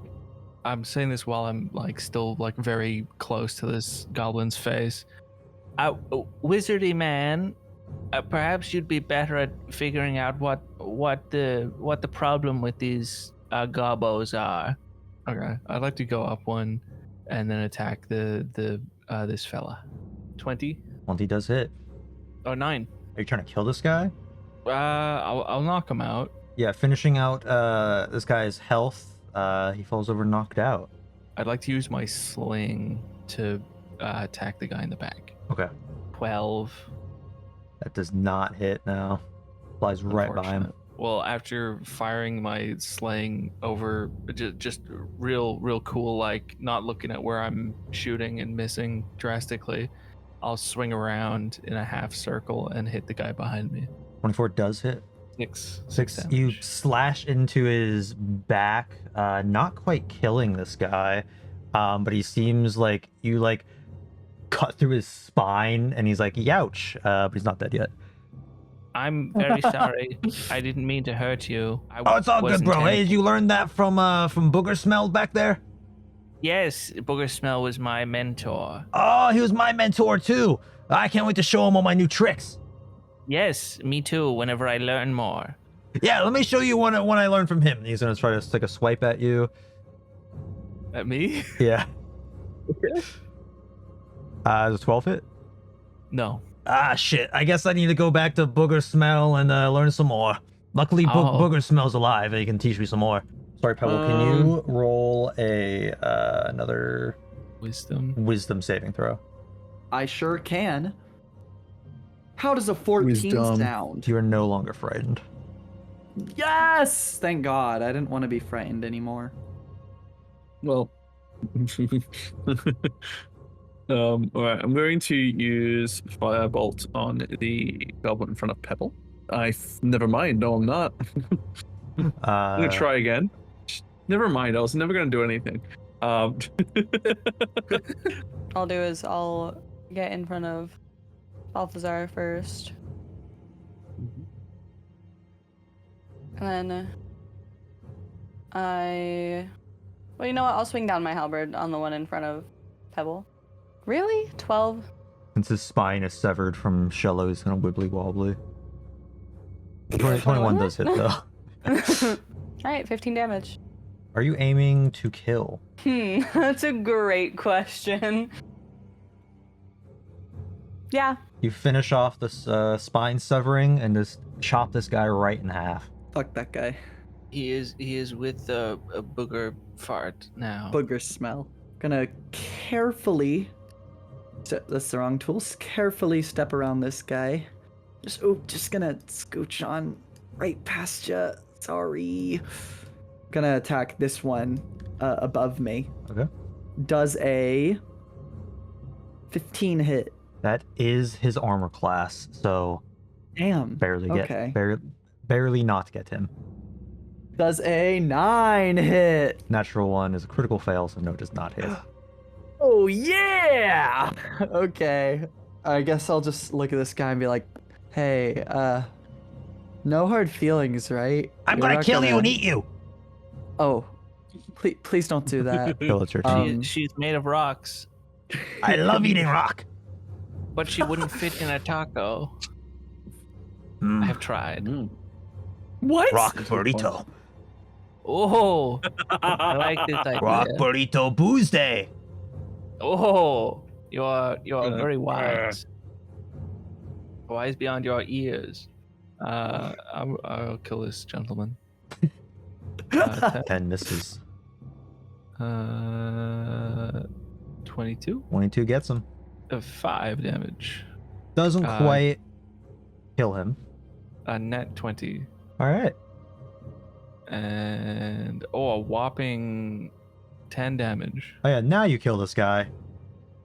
saying this while I'm still very close to this goblin's face. Wizardy man, perhaps you'd be better at figuring out what the problem with these gobos are. Okay, I'd like to go up one and then attack this fella. 20. 20 does hit. Oh, 9. Are you trying to kill this guy? I'll knock him out. Yeah, finishing out this guy's health. He falls over knocked out. I'd like to use my sling to attack the guy in the back. Okay. 12. That does not hit now. Flies right by him. Well, after firing my sling over, just real cool, not looking at where I'm shooting and missing drastically, I'll swing around in a half circle and hit the guy behind me. 24 does hit. 6 damage. You slash into his back, not quite killing this guy, but he seems like you cut through his spine, and he's like, "Youch!" But he's not dead yet. I'm very sorry. I didn't mean to hurt you. Oh, it's all good, bro. Hey, did you learn that from Booger Smell back there? Yes, Booger Smell was my mentor. Oh, he was my mentor too. I can't wait to show him all my new tricks. Yes, me too, whenever I learn more. Yeah, let me show you one I learned from him. He's gonna try to take a swipe at you. At me? Yeah. Does a 12 hit? No. Ah, shit. I guess I need to go back to Booger Smell and learn some more. Luckily, Booger Smell's alive and he can teach me some more. Sorry, Pebble, can you roll another wisdom saving throw? I sure can. How does a 14 sound? You are no longer frightened. Yes! Thank God. I didn't want to be frightened anymore. Well. All right, I'm going to use Firebolt on the goblin in front of Pebble. Never mind. No, I'm not. I'm gonna try again. Never mind. I was never gonna do anything. I'll do is I'll get in front of Balthazar first, and then well, you know what? I'll swing down my halberd on the one in front of Pebble. Really? 12? Since his spine is severed from Shello, he's kind of wibbly wobbly. 21 does hit though. Alright, 15 damage. Are you aiming to kill? That's a great question. Yeah. You finish off this spine severing and just chop this guy right in half. Fuck that guy. He is with a booger fart now. Booger Smell. Gonna carefully... That's the wrong tools. Carefully step around this guy. Just gonna scooch on right past you. Sorry. Gonna attack this one above me. Okay. Does a 15 hit. That is his armor class, so damn. Barely not get him. Does a 9 hit. Natural 1 is a critical fail, so no, it does not hit. Oh yeah. Okay. I guess I'll just look at this guy and be like, hey, no hard feelings, right? I'm gonna kill you and eat you. Oh, please don't do that. Phil, it's your turn. She's made of rocks. I love eating rock. But she wouldn't fit in a taco. I have tried. What? Rock burrito. Oh, I like this idea. Rock burrito booze day. Oh, you're very wise. Wise beyond your ears. I'll kill this gentleman. 10 misses. 22? 22 gets him. 5 damage. Doesn't quite kill him. A net 20. All right. And a whopping 10 damage. Oh yeah, now you kill this guy.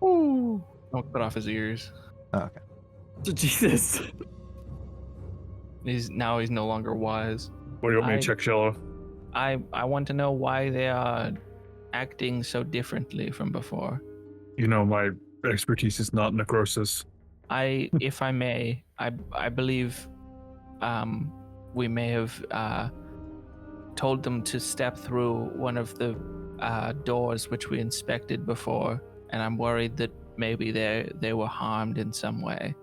Ooh. I'll cut off his ears. Oh, okay. Jesus. He's no longer wise. What do you want me to check, Shello? I want to know why they are acting so differently from before. You know, my expertise is not necrosis. If I may, I believe we may have told them to step through one of the doors which we inspected before, and I'm worried that maybe they were harmed in some way.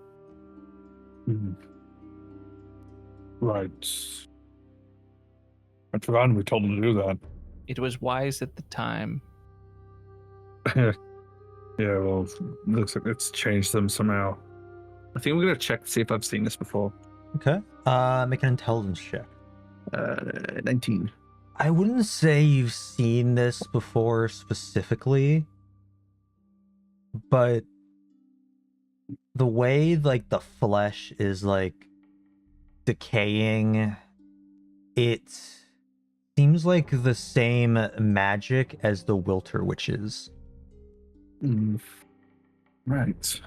Right. I'd forgotten we told them to do that. It was wise at the time. Yeah, well, looks like it's changed them somehow. I think I'm gonna check to see if I've seen this before. Okay. Make an intelligence check. 19. I wouldn't say you've seen this before specifically, but the way like the flesh is like decaying, it seems like the same magic as the Wilter witches. Right.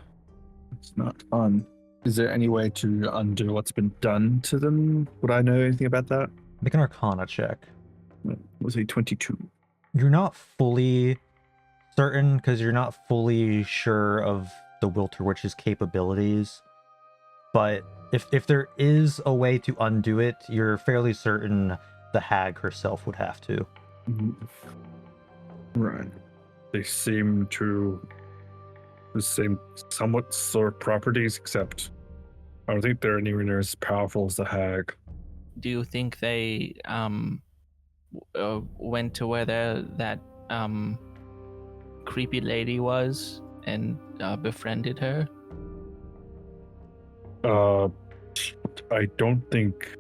It's not fun. Is there any way to undo what's been done to them? Would I know anything about that? Make an Arcana check. Was a 22. You're not fully certain because you're not fully sure of the Wilter Witch's capabilities, but if there is a way to undo it, you're fairly certain the hag herself would have to. Right. They seem to the same somewhat sort of properties, except I don't think they're anywhere near as powerful as the hag. Do you think they went to where that creepy lady was and befriended her? I don't think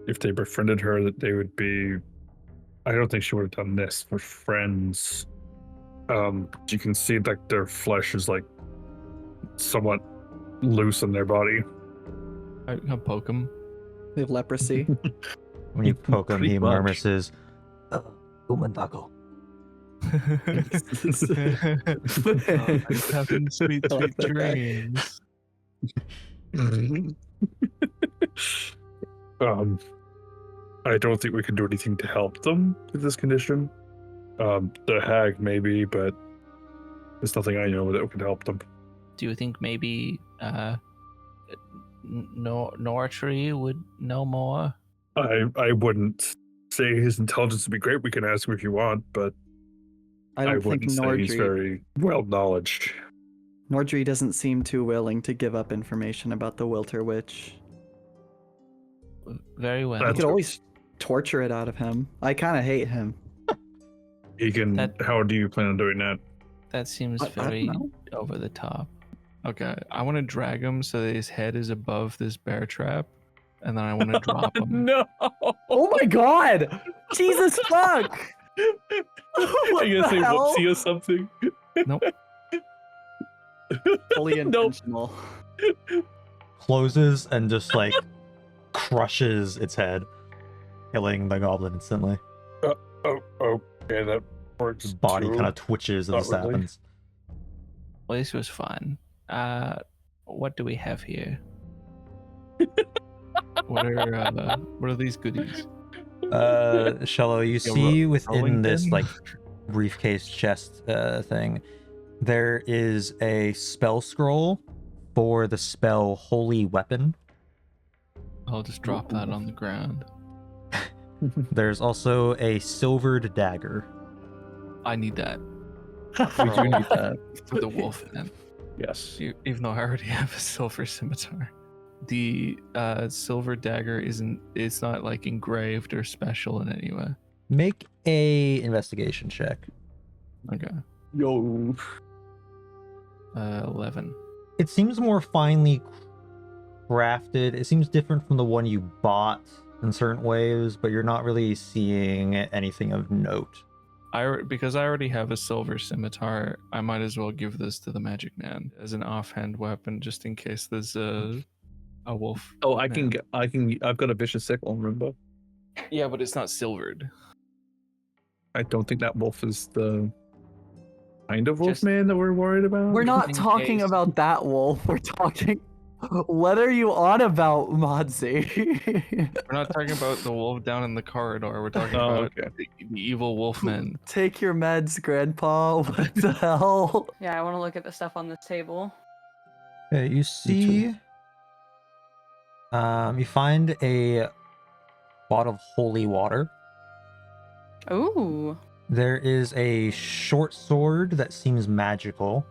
if they befriended her that they would be. I don't think she would have done this for friends. You can see like their flesh is like somewhat loose in their body. I'll poke him. They have leprosy. When you poke him, he murmurs his, human taco. Having sweet dreams. I don't think we can do anything to help them with this condition. The hag maybe, but there's nothing I know that could help them. Do you think maybe Nordri would know more? I wouldn't say his intelligence would be great. We can ask him if you want, but I don't think wouldn't say he's very well knowledged. Nordri doesn't seem too willing to give up information about the Wilter Witch. Very well. You could always torture it out of him. I kind of hate him. He can. How do you plan on doing that? That seems very over the top. Okay, I want to drag him so that his head is above this bear trap, and then I want to drop him. No! Oh my god! Jesus fuck! Are you gonna say whoopsie or something? Nope. Fully intentional. closes and just like crushes its head, killing the goblin instantly. Okay, that works. His body kind of twitches as this happens. Well, this was fun. What do we have here? What are these goodies? Shello, you see within this like briefcase chest thing, there is a spell scroll for the spell Holy Weapon. I'll just drop that on the ground. There's also a silvered dagger. I need that. We do need that. For the wolf, man. Yes. Even though I already have a silver scimitar. The silver dagger it's not like engraved or special in any way. Make a investigation check. Okay. Yo. 11. It seems more finely crafted. It seems different from the one you bought in certain ways, but you're not really seeing anything of note. Because I already have a silver scimitar, I might as well give this to the magic man as an offhand weapon, just in case there's a wolf. Oh, I've got a vicious sickle, remember? Yeah, but it's not silvered. I don't think that wolf is the kind of wolf man that we're worried about. We're not talking about that wolf. We're talking. What are you on about, Modzy? We're not talking about the wolf down in the corridor. We're talking about the evil wolfman. Take your meds, Grandpa. What the hell? Yeah, I want to look at the stuff on this table. Okay, you see, you find a bottle of holy water. Ooh. There is a short sword that seems magical.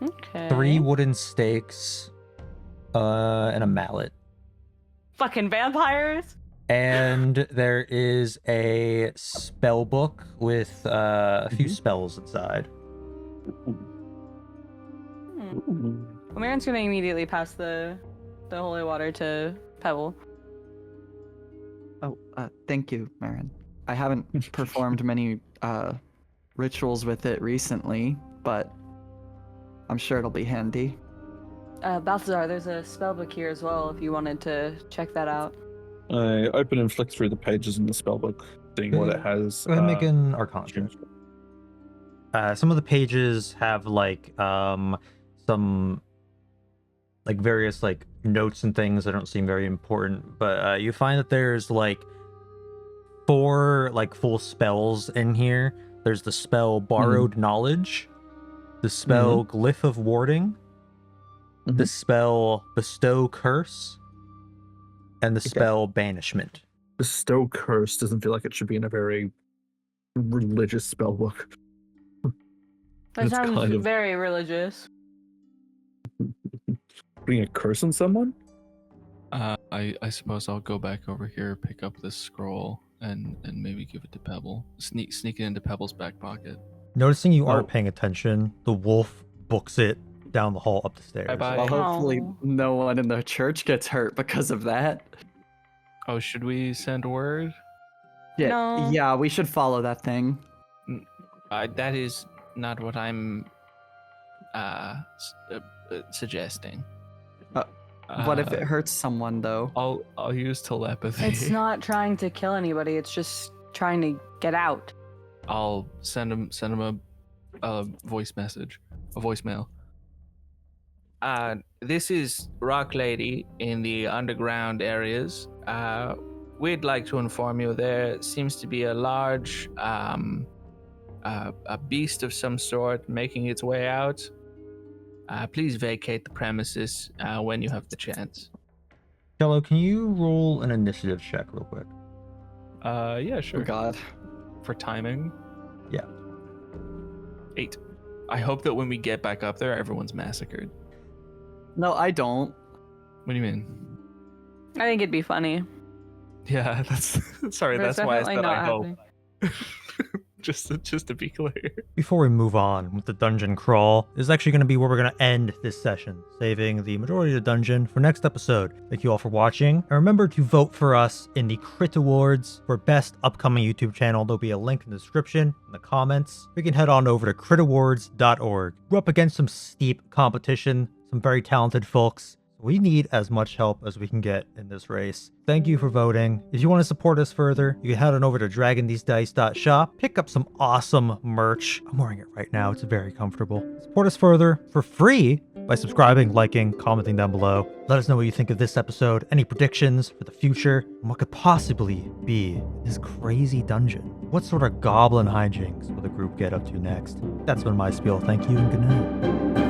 Okay. 3 wooden stakes, and a mallet. Fucking vampires. And there is a spell book with a few spells inside. Well, Mherren's gonna immediately pass the holy water to Pebble. Oh, thank you, Mherren. I haven't performed many rituals with it recently, but I'm sure it'll be handy. Balthazar, there's a spell book here as well if you wanted to check that out. I open and flick through the pages in the spellbook, seeing what it has. Go ahead and make an Arcana check. Some of the pages have like some like various like notes and things that don't seem very important, but you find that there's like 4 like full spells in here. There's the spell Borrowed Knowledge, the spell Glyph of Warding, the spell Bestow Curse, and the spell Banishment. Bestow Curse doesn't feel like it should be in a very religious spell book. That It's sounds kind of- very religious. Putting a curse on someone? I suppose I'll go back over here, pick up this scroll, and maybe give it to Pebble. Sneak it into Pebble's back pocket. Noticing you aren't paying attention, the wolf books it down the hall up the stairs. Bye-bye. Well, hopefully Oh. no one in the church gets hurt because of that. Oh, should we send word? Yeah, No. yeah, we should follow that thing. That is not what I'm suggesting. What if it hurts someone though? I'll use telepathy. It's not trying to kill anybody. It's just trying to get out. I'll send him a voice message, a voicemail. This is Rock Lady in the underground areas. We'd like to inform you there seems to be a large a beast of some sort making its way out. Please vacate the premises when you have the chance. Shello, can you roll an initiative check real quick? Yeah, sure. Oh God. For timing? Yeah. 8. I hope that when we get back up there, everyone's massacred. No, I don't. What do you mean? I think it'd be funny. Yeah, that's sorry. But it's That's why I definitely said not I hope. happening. just to be clear. Before we move on with the dungeon crawl, this is actually going to be where we're going to end this session, saving the majority of the dungeon for next episode. Thank you all for watching, and remember to vote for us in the Crit Awards for best upcoming YouTube channel. There'll be a link in the description, in the comments. You can head on over to critawards.org. We're up against some steep competition, some very talented folks. We need as much help as we can get in this race. Thank you for voting. If you want to support us further, you can head on over to dragondeezdice.shop, pick up some awesome merch. I'm wearing it right now. It's very comfortable. Support us further for free by subscribing, liking, commenting down below. Let us know what you think of this episode, any predictions for the future, and what could possibly be in this crazy dungeon. What sort of goblin hijinks will the group get up to next? That's been my spiel. Thank you and good night.